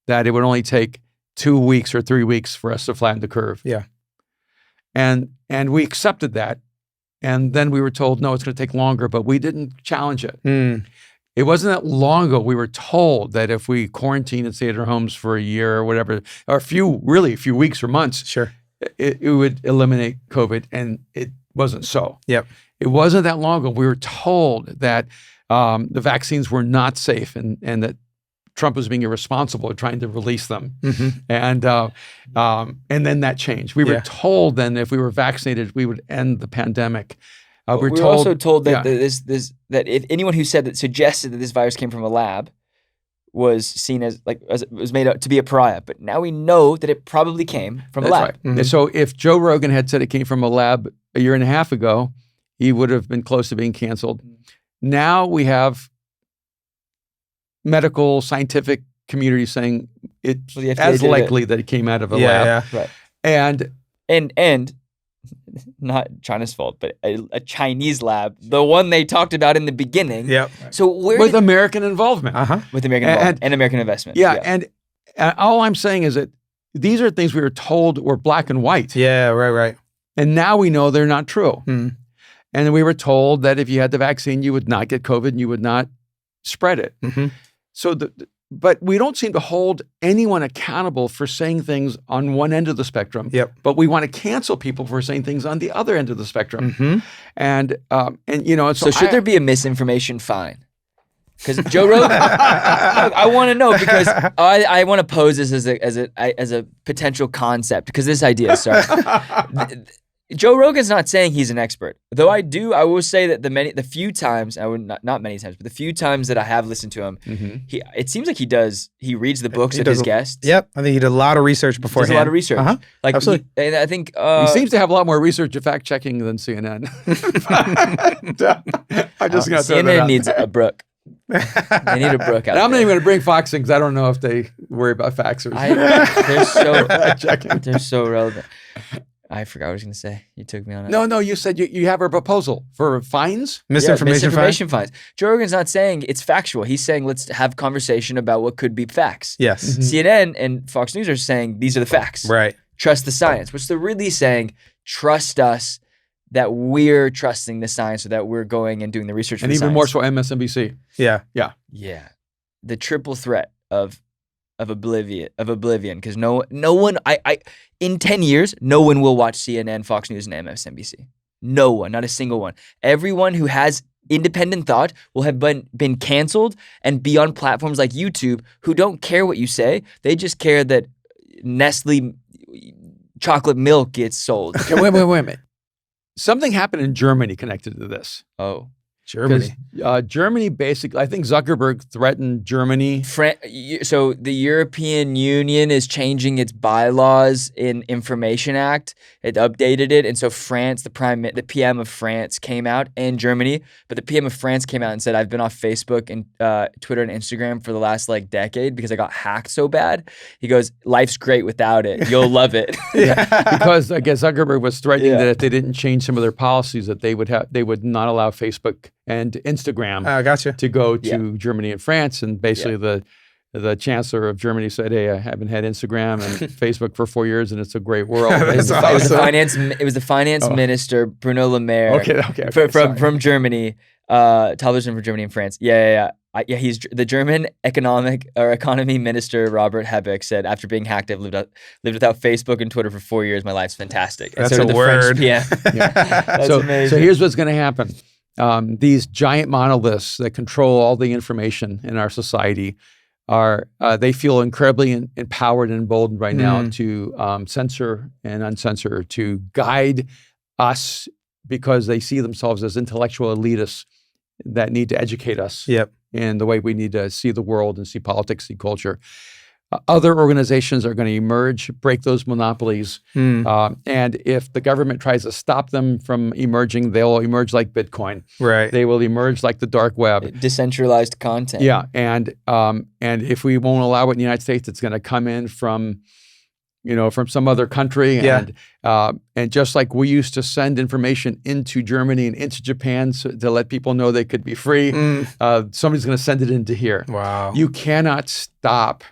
that it would only take 2 weeks or 3 weeks for us to flatten the curve. Yeah. And we accepted that. And then we were told, no, it's going to take longer, but we didn't challenge it. It wasn't that long ago we were told that if we quarantine and stay at our homes for a year or whatever, or a few weeks or months, Sure. It would eliminate COVID, and it wasn't so. Yep. It wasn't that long ago we were told that the vaccines were not safe and that Trump was being irresponsible at trying to release them. And then that changed. We were told then if we were vaccinated, we would end the pandemic. We were also told that that if anyone who suggested that this virus came from a lab was seen as it was made out to be a pariah, but now we know that it probably came from a lab. Right. Mm-hmm. So if Joe Rogan had said it came from a lab a year and a half ago, he would have been close to being canceled. Now we have medical, scientific community saying it's as likely that it came out of a lab. Yeah. Right. And not China's fault, but a Chinese lab, the one they talked about in the beginning. Yep. So with American involvement. With American involvement and American investment. Yeah, and all I'm saying is that these are things we were told were black and white. Yeah, right. And now we know they're not true. And we were told that if you had the vaccine, you would not get COVID and you would not spread it. So but we don't seem to hold anyone accountable for saying things on one end of the spectrum. Yep. But we want to cancel people for saying things on the other end of the spectrum. And so should there be a misinformation fine? Because Joe Rogan, I want to know, because I want to pose this as a potential concept, because this idea, Joe Rogan's not saying he's an expert, though I will say that the few times, not many times, but the few times that I have listened to him, it seems like he reads the books of his guests. Yep, I think he did a lot of research beforehand. Does a lot of research. Absolutely. And I think he seems to have a lot more research and fact checking than CNN. I just got CNN needs a Brooke. They need a Brooke out. I'm not even going to bring Fox things. I don't know if they worry about faxers. They're so relevant. I forgot what I was going to say. You took me on it. No, you said you have a proposal for fines? Misinformation fines. Joe Rogan's not saying it's factual. He's saying let's have conversation about what could be facts. Yes. CNN and Fox News are saying these are the facts. Right. Trust the science, which they're really saying trust us, that we're trusting the science, or that we're going and doing the research for the science. And even more so MSNBC. Yeah. The triple threat of oblivion, because no one, in 10 years, no one will watch CNN, Fox News, and MSNBC. No one, not a single one. Everyone who has independent thought will have been canceled and be on platforms like YouTube, who don't care what you say. They just care that Nestle chocolate milk gets sold. Okay, wait a minute. Something happened in Germany connected to this. Oh. Germany. Germany basically, I think Zuckerberg threatened Germany. So the European Union is changing its bylaws in Information Act. It updated it, and so France, the PM of France came out, and Germany, but the PM of France came out and said, "I've been off Facebook and Twitter and Instagram for the last decade because I got hacked so bad." He goes, "Life's great without it. You'll love it." Because I guess Zuckerberg was threatening that if they didn't change some of their policies, that they would not allow Facebook and Instagram to go to Germany and France. And basically the chancellor of Germany said, "Hey, I haven't had Instagram and Facebook for 4 years, and it's a great world." It was the finance minister, Bruno Le Maire, from Germany, television for Germany and France. He's the German economy minister, Robert Habeck, said, "After being hacked, I've lived without Facebook and Twitter for 4 years. My life's fantastic." And That's so did the word. French PM. That's amazing. So here's what's going to happen. These giant monoliths that control all the information in our society they feel incredibly empowered and emboldened right now to censor and uncensor, to guide us, because they see themselves as intellectual elitists that need to educate us in the way we need to see the world and see politics, see culture. Other organizations are going to emerge, break those monopolies, and if the government tries to stop them from emerging, they'll emerge like Bitcoin. Right. They will emerge like the dark web. Decentralized content. Yeah, and if we won't allow it in the United States, it's going to come in from some other country. And just like we used to send information into Germany and into Japan to let people know they could be free, somebody's going to send it into here. Wow. You cannot stop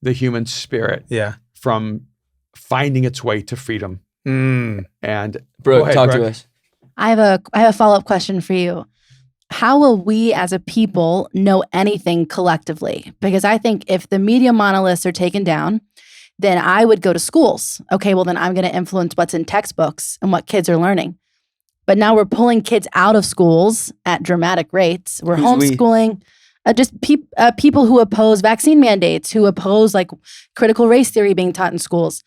the human spirit from finding its way to freedom. And Brooke, talk to us. I have a follow-up question for you. How will we as a people know anything collectively? Because I think if the media monoliths are taken down, then I would go to schools. Okay, well then I'm going to influence what's in textbooks and what kids are learning. But now we're pulling kids out of schools at dramatic rates. We're homeschooling. Just people who oppose vaccine mandates, who oppose critical race theory being taught in schools.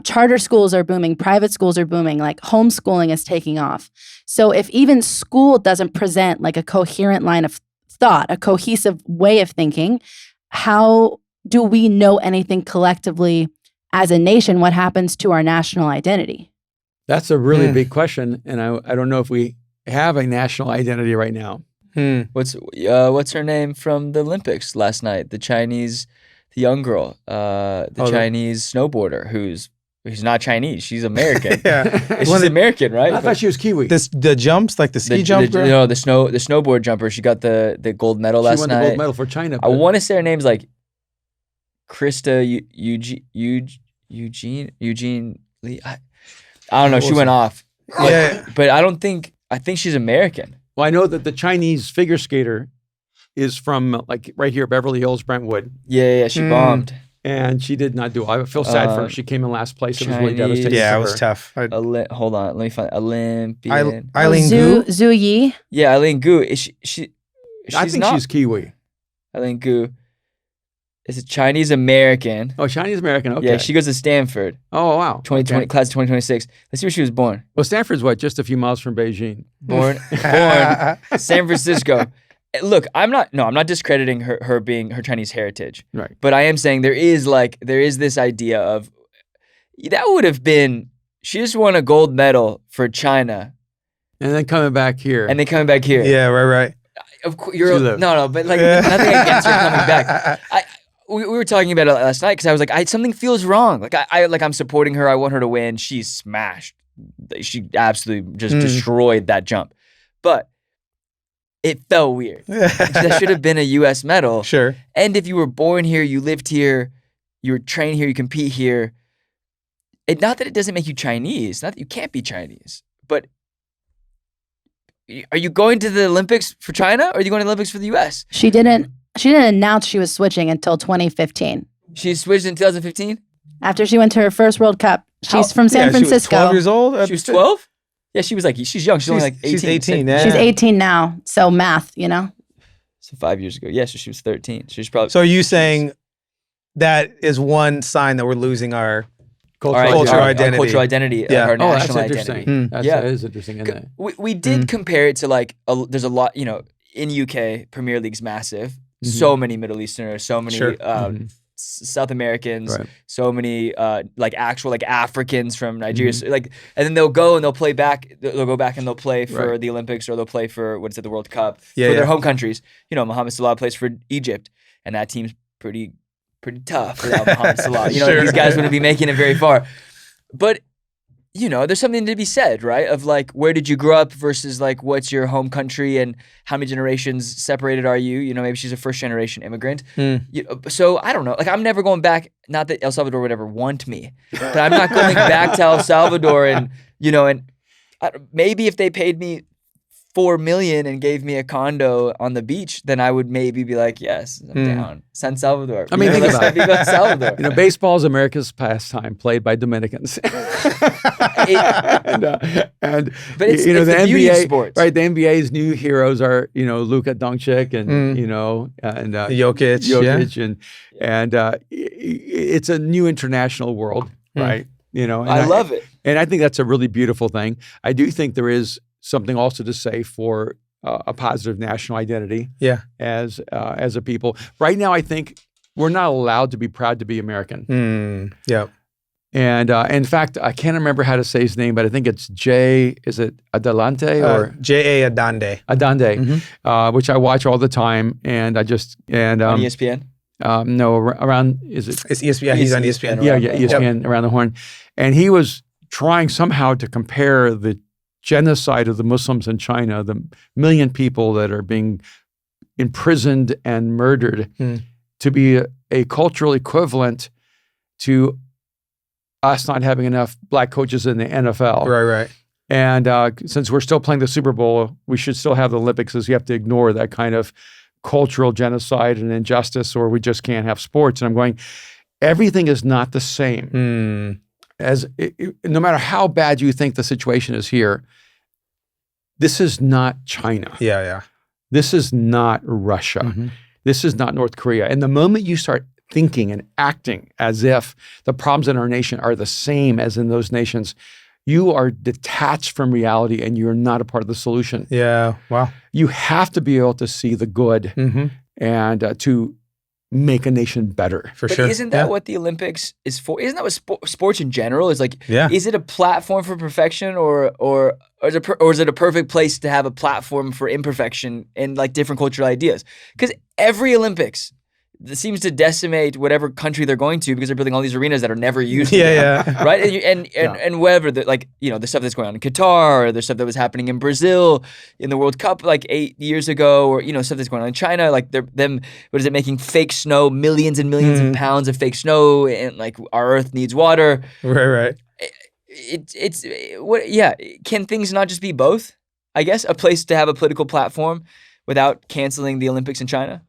Charter schools are booming. Private schools are booming. Homeschooling is taking off. So if even school doesn't present a coherent line of thought, a cohesive way of thinking, how do we know anything collectively as a nation? What happens to our national identity? That's a really big question, and I don't know if we have a national identity right now. What's her name from the Olympics last night? The young girl, Chinese snowboarder who's not Chinese. She's American. She's American, right? I thought she was Kiwi. The jumps, like the ski jump, girl? No, the snowboard jumper. She got the gold medal last night. She won the gold medal for China. I want to say her name's like Krista Eugene Lee. I don't know. She went off. But I think she's American. Well, I know that the Chinese figure skater is from like right here, Beverly Hills, Brentwood. Yeah, she bombed. And she did not do well. I feel sad for her. She came in last place. It was really devastating. Yeah, it was tough. Hold on. Let me find Olympian. Eileen Gu? Zhu Yi? Yeah, Eileen Gu. I think she's Kiwi. Eileen Gu is a Chinese American. Oh, Chinese American. Okay. Yeah, she goes to Stanford. Oh, wow. 2020 class of 2026. Let's see where she was born. Well, Stanford's what? Just a few miles from Beijing. Born San Francisco. Look, I'm not discrediting her Chinese heritage. Right. But I am saying there is this idea of that would have been, she just won a gold medal for China. And then coming back here. Yeah, right. Of course, but like nothing against her coming back. We were talking about it last night because I was like, something feels wrong. Like I'm supporting her. I want her to win. She smashed. She absolutely just destroyed that jump. But it felt weird. That should have been a U.S. medal. Sure. And if you were born here, you lived here, you were trained here, you compete here. Not that it doesn't make you Chinese. Not that you can't be Chinese. But are you going to the Olympics for China or are you going to the Olympics for the U.S.? She didn't announce she was switching until 2015. She switched in 2015? After she went to her first World Cup. She's from San Francisco. She was 12 years old? She was 12? Yeah, she was like, she's young. She's only like 18. She's 18, yeah. She's 18 now. So math, So 5 years ago. Yeah, so she was 13. She's probably. So are you saying that is one sign that we're losing our cultural identity? Our cultural identity. Yeah. Our national that's identity. interesting. That is interesting, isn't it? We did compare it to like, there's a lot, in UK, Premier League's massive. So many Middle Easterners, so many South Americans, so many like actual like Africans from Nigeria. So, and then they'll go and they'll play back. They'll go back and they'll play for the Olympics or they'll play for the World Cup for their home countries. Mohamed Salah plays for Egypt, and that team's pretty tough without Mohamed Salah. These guys wouldn't be making it very far. But there's something to be said, right? Of like, where did you grow up versus like, what's your home country and how many generations separated are you? Maybe she's a first generation immigrant. So I don't know. Like, I'm never going back. Not that El Salvador would ever want me, but I'm not going back to El Salvador and maybe if they paid me $4 million and gave me a condo on the beach, then I would maybe be like, yes, I'm down. San Salvador. I mean, think about it. Salvador. Baseball is America's pastime, played by Dominicans. But it's the the NBA, beauty of sports. right? The NBA's new heroes are Luka Doncic and and Jokic, and it's a new international world, right? I love it, and I think that's a really beautiful thing. I do think there is something also to say for a positive national identity. Yeah. As a people, right now, I think we're not allowed to be proud to be American. Yeah. And in fact, I can't remember how to say his name, but I think it's is it Adelante or J.A. Adande? Adande, which I watch all the time, and I just on ESPN. No, around is it? It's ESPN. He's on ESPN. Yeah, ESPN around the horn, and he was trying somehow to compare the genocide of the Muslims in China, the million people that are being imprisoned and murdered, to be a cultural equivalent to us not having enough black coaches in the NFL. Right. And since we're still playing the Super Bowl, we should still have the Olympics, as you have to ignore that kind of cultural genocide and injustice, or we just can't have sports. And I'm going, everything is not the same. No matter how bad you think the situation is here, this is not China. Yeah. This is not Russia. This is not North Korea. And the moment you start thinking and acting as if the problems in our nation are the same as in those nations, you are detached from reality and you're not a part of the solution. Yeah, wow. You have to be able to see the good and to make a nation better. For but sure. isn't that what the Olympics is for? Isn't that what sports in general is like? Yeah. Is it a platform for perfection, or is it a perfect place to have a platform for imperfection and like different cultural ideas? Because every Olympics seems to decimate whatever country they're going to because they're building all these arenas that are never used. Right. And whatever the stuff that's going on in Qatar, or the stuff that was happening in Brazil in the World Cup like 8 years ago, or stuff that's going on in China, like making fake snow, millions and millions of pounds of fake snow, and like our Earth needs water. Right. Can things not just be both? I guess a place to have a political platform without canceling the Olympics in China.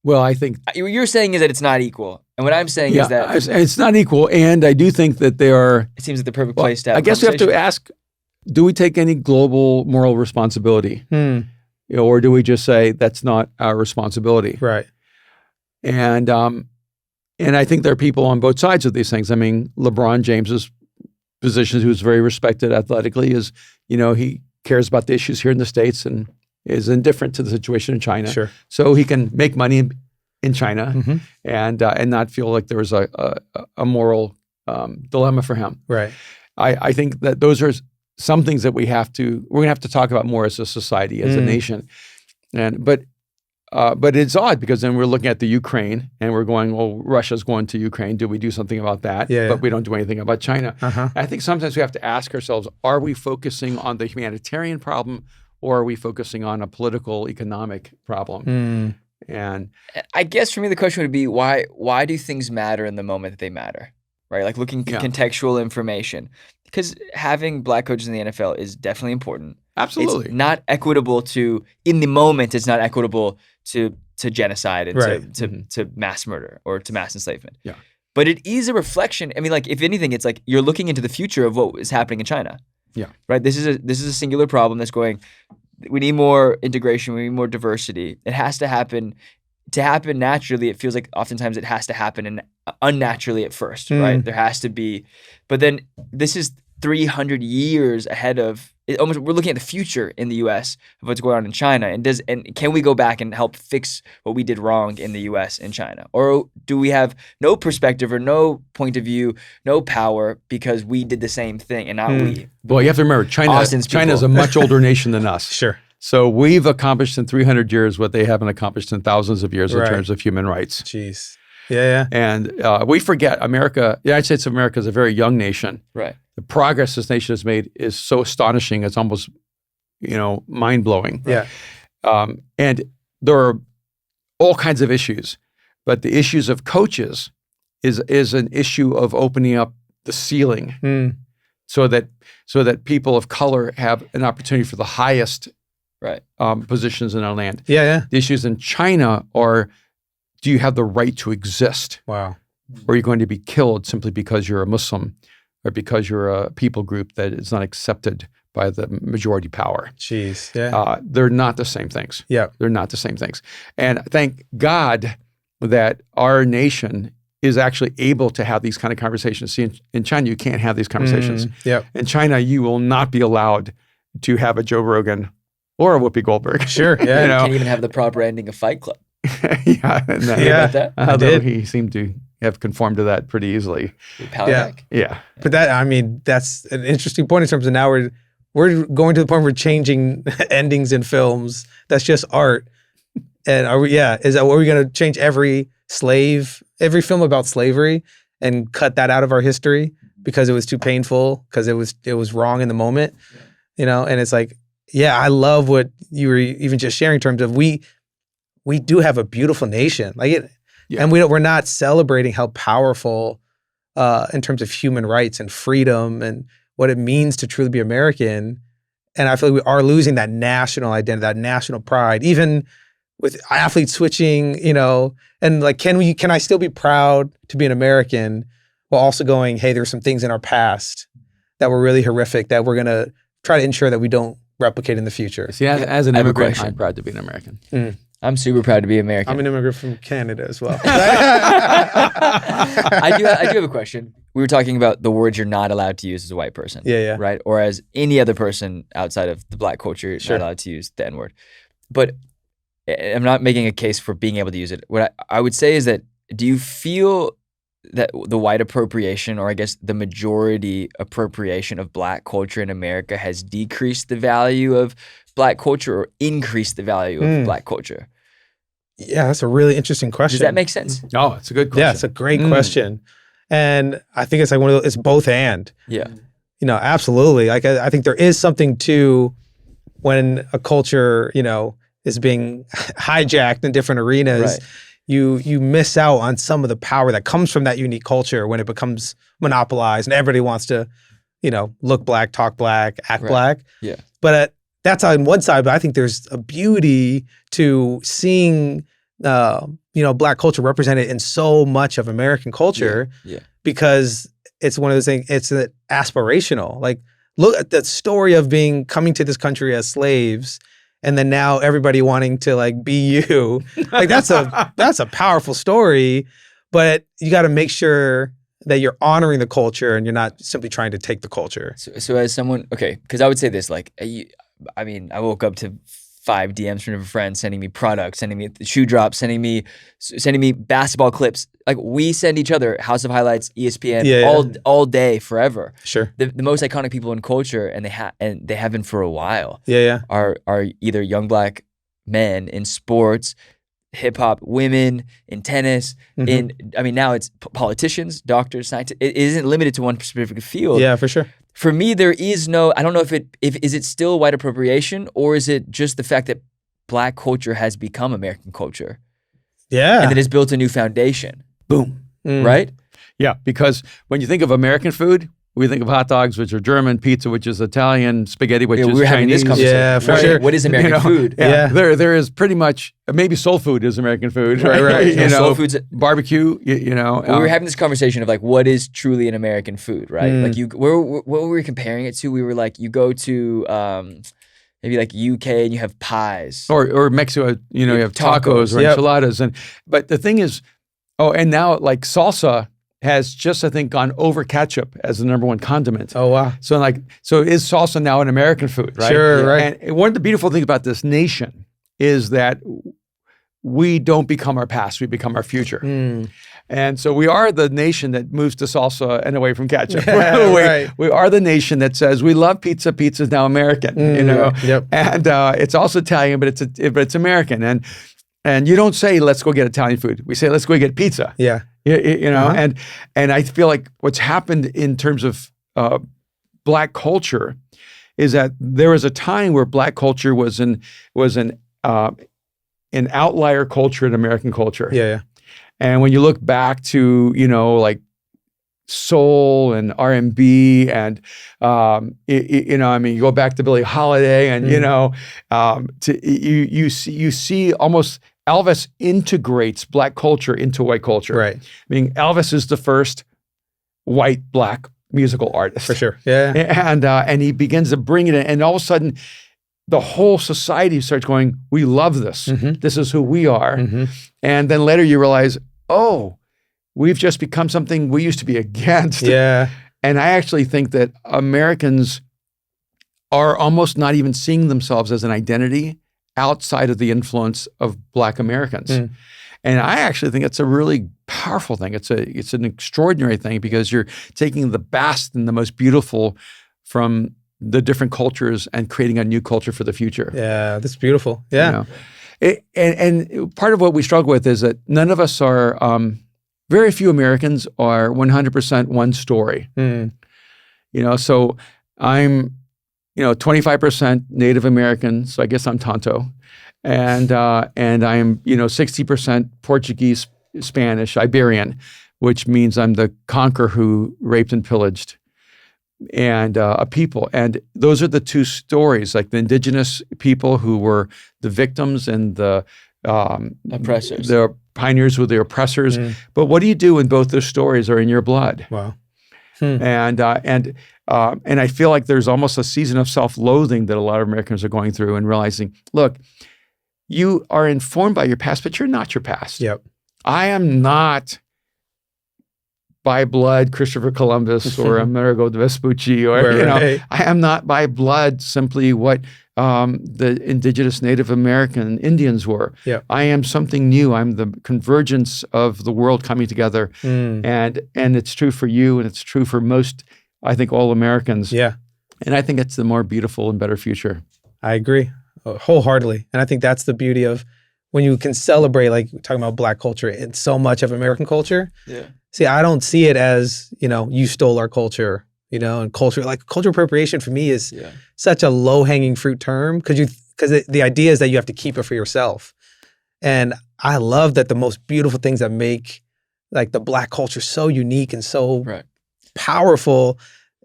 Well, I think what you're saying is that it's not equal, and what I'm saying is that it's not equal. And I do think that they are. It seems like the perfect place to have. I guess we have to ask: do we take any global moral responsibility, or do we just say that's not our responsibility? Right. And I think there are people on both sides of these things. I mean, LeBron James's position, who's very respected athletically, is he cares about the issues here in the States and is indifferent to the situation in China. Sure. So he can make money in China and not feel like there was a moral dilemma for him. Right. I think that those are some things that we're going to have to talk about more as a society, as a nation. But it's odd because then we're looking at the Ukraine and we're going, well, Russia's going to Ukraine. Do we do something about that? But we don't do anything about China. I think sometimes we have to ask ourselves, are we focusing on the humanitarian problem, or are we focusing on a political, economic problem? And I guess for me, the question would be, why do things matter in the moment that they matter, right? Like looking at contextual information. Because having black coaches in the NFL is definitely important. Absolutely. It's not equitable in the moment, it's not equitable to genocide and to mass murder or to mass enslavement. Yeah. But it is a reflection. I mean, like, if anything, it's like you're looking into the future of what is happening in China. Yeah. Right. This is a singular problem that's going. We need more integration. We need more diversity. It has to happen. To happen naturally, it feels like oftentimes it has to happen unnaturally at first, right? There has to be, but then this is 300 years ahead of it. Almost, we're looking at the future in the U.S. of what's going on in China, and can we go back and help fix what we did wrong in the U.S. and China, or do we have no perspective or no point of view, no power because we did the same thing and not we? Well, you have to remember, China's a much older nation than us. Sure. So we've accomplished in 300 years what they haven't accomplished in thousands of years in terms of human rights. Jeez. Yeah. And we forget the United States of America is a very young nation. Right. The progress this nation has made is so astonishing. It's almost, mind-blowing. Yeah. And there are all kinds of issues, but the issues of coaches is an issue of opening up the ceiling so that people of color have an opportunity for the highest positions in our land. Yeah. The issues in China are, do you have the right to exist? Wow. Or are you going to be killed simply because you're a Muslim or because you're a people group that is not accepted by the majority power? Jeez. Yeah. They're not the same things. Yeah. They're not the same things. And thank God that our nation is actually able to have these kind of conversations. See, in China, you can't have these conversations. In China, you will not be allowed to have a Joe Rogan or a Whoopi Goldberg. Sure. Yeah. You can't even have the proper ending of Fight Club. Although he seemed to have conformed to that pretty easily. Yeah. But that's an interesting point in terms of now we're going to the point where we're changing endings in films. That's just art. And are we going to change every film about slavery and cut that out of our history because it was too painful, because it was wrong in the moment, and it's like, I love what you were even just sharing in terms of we do have a beautiful nation, and we're not celebrating how powerful in terms of human rights and freedom and what it means to truly be American. And I feel like we are losing that national identity, that national pride, even with athletes switching, and like, can I still be proud to be an American while also going, hey, there's some things in our past that were really horrific that we're going to try to ensure that we don't replicate in the future. See, as an immigrant, I'm proud to be an American. I'm super proud to be American. I'm an immigrant from Canada as well. I do have a question. We were talking about the words you're not allowed to use as a white person. Yeah. Right? Or as any other person outside of the black culture, you're not allowed to use the N-word. But I'm not making a case for being able to use it. What I would say is that, do you feel that the white appropriation, or I guess the majority appropriation of Black culture in America, has decreased the value of Black culture or increased the value of Black culture? Yeah, that's a really interesting question. Does that make sense? Oh, it's a good question. Yeah, it's a great question. And I think it's like one of those, it's both and. Yeah. You know, absolutely. Like I think there is something to when a culture, you know, is being hijacked in different arenas. Right. You miss out on some of the power that comes from that unique culture when it becomes monopolized and everybody wants to, you know, look Black, talk Black, act Black. Yeah. But that's on one side. But I think there's a beauty to seeing, you know, Black culture represented in so much of American culture. Yeah. Because it's one of those things. It's aspirational. Like, look at the story of coming to this country as slaves. And then now everybody wanting to like be you, like that's a powerful story, but you got to make sure that you're honoring the culture and you're not simply trying to take the culture. So as someone, okay, because I would say this, like, I mean, I woke up to 5 DMs from different friends sending me products, sending me shoe drops, sending me basketball clips. Like, we send each other House of Highlights, ESPN, all day, forever. Sure. The most iconic people in culture, and they have been for a while. Yeah. Are either young Black men in sports, hip hop, women in tennis. I mean, now it's politicians, doctors, scientists. It isn't limited to one specific field. Yeah, for sure. For me, there is no, I don't know if is it still white appropriation, or is it just the fact that Black culture has become American culture? Yeah. And it has built a new foundation. Boom. Right? Yeah, because when you think of American food, we think of hot dogs, which are German, pizza, which is Italian, spaghetti, which is we're having Chinese. this conversation. Yeah, for sure. What is American food? Yeah. There is pretty much, maybe soul food is American food. Right. You know, soul food's barbecue, you know. We were having this conversation of like, what is truly an American food, right? Like what were we comparing it to? We were like, you go to maybe like UK and you have pies. Or Mexico, you know, you have tacos or enchiladas. But the thing is, and now like salsa has just, I think, gone over ketchup as the #1 condiment. Oh, wow. So is salsa now an American food, right? Sure, right. And one of the beautiful things about this nation is that we don't become our past, we become our future. And so we are the nation that moves to salsa and away from ketchup. We are the nation that says we love pizza. Pizza is now American, you know. And it's also Italian, but it's American. And you don't say let's go get Italian food. We say let's go get pizza. Yeah. You know. And I feel like what's happened in terms of Black culture is that there was a time where Black culture was an outlier culture in American culture. Yeah. And when you look back to, you know, like soul and R&B and, you know, I mean, you go back to Billie Holiday and, you know, you see almost Elvis integrates Black culture into white culture. Right. I mean, Elvis is the first white Black musical artist. For sure. Yeah. And he begins to bring it in, and all of a sudden, the whole society starts going, we love this. This is who we are. And then later you realize, oh, we've just become something we used to be against. Yeah. And I actually think that Americans are almost not even seeing themselves as an identity outside of the influence of Black Americans. And I actually think it's a really powerful thing. It's an extraordinary thing because you're taking the best and the most beautiful from the different cultures and creating a new culture for the future. Yeah, that's beautiful. Yeah. You know? And part of what we struggle with is that none of us are, very few Americans are 100% one story. You know, so I'm, you know, 25% Native American, so I guess I'm Tonto. And I'm, you know, 60% Portuguese, Spanish, Iberian, which means I'm the conqueror who raped and pillaged and a people. And those are the two stories, like the indigenous people who were the victims and the oppressors. The pioneers were the oppressors. But what do you do when both those stories are in your blood? Wow. And I feel like there's almost a season of self-loathing that a lot of Americans are going through and realizing, look, you are informed by your past, but you're not your past. Yep. I am not by blood Christopher Columbus or Amerigo Vespucci, or I am not by blood simply what the indigenous Native American Indians were. Yeah. I am something new. I'm the convergence of the world coming together, and it's true for you, and it's true for most, I think, all Americans. Yeah. And I think it's the more beautiful and better future. I agree wholeheartely, and I think that's the beauty of when you can celebrate, like we're talking about Black culture and so much of American culture. Yeah. See, I don't see it as, you stole our culture, and culture appropriation for me is such a low hanging fruit term because the idea is that you have to keep it for yourself. And I love that the most beautiful things that make like the Black culture so unique and so powerful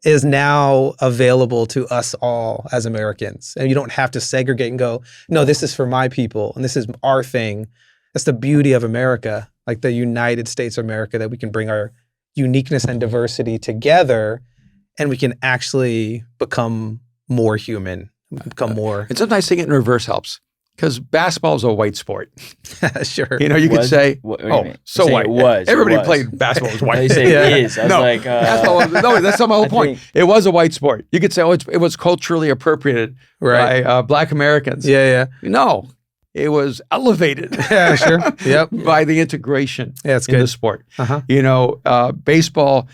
is now available to us all as Americans. And you don't have to segregate and go, no, this is for my people and this is our thing. That's the beauty of America, like the United States of America, that we can bring our uniqueness and diversity together and we can actually become more human, become more. And sometimes seeing it in reverse helps. Because basketball is a white sport. Sure. You could say, so white. It was. Everybody played basketball was white. You say it is. I was like, no, that's not my whole point. It was a white sport. You could say, it was culturally appropriated by Black Americans. Yeah. No, it was elevated. Yeah, sure. Yep. By the integration in the sport. Baseball,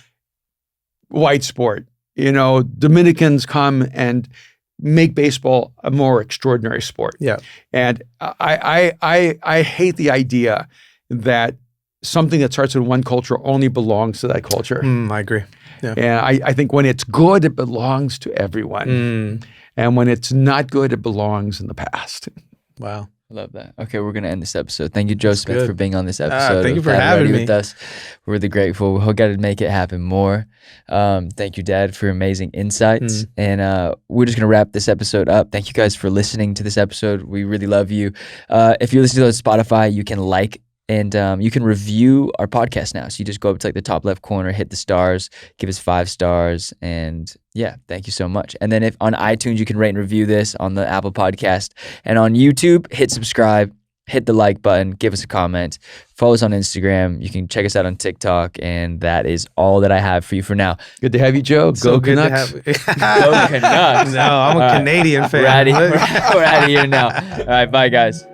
white sport. Dominicans come and make baseball a more extraordinary sport. Yeah. And I hate the idea that something that starts in one culture only belongs to that culture. I agree. Yeah. And I think when it's good, it belongs to everyone. And when it's not good, it belongs in the past. Wow. I love that. Okay, we're going to end this episode. Thank you, Joe Smith, for being on this episode. Thank you for having me with us. We're really grateful. We've got to make it happen more. Thank you, Dad, for amazing insights. And we're just going to wrap this episode up. Thank you guys for listening to this episode. We really love you. If you're listening to us on Spotify, you can like and you can review our podcast now. So you just go up to like the top left corner, hit the stars, give us 5 stars, and yeah, thank you so much. And then if on iTunes, you can rate and review this on the Apple Podcast, and on YouTube, hit subscribe, hit the like button, give us a comment, follow us on Instagram. You can check us out on TikTok, and that is all that I have for you for now. Good to have you, Joe. Go Canucks. Go Canucks. No, I'm a Canadian fan. We're out of here now. All right, bye, guys.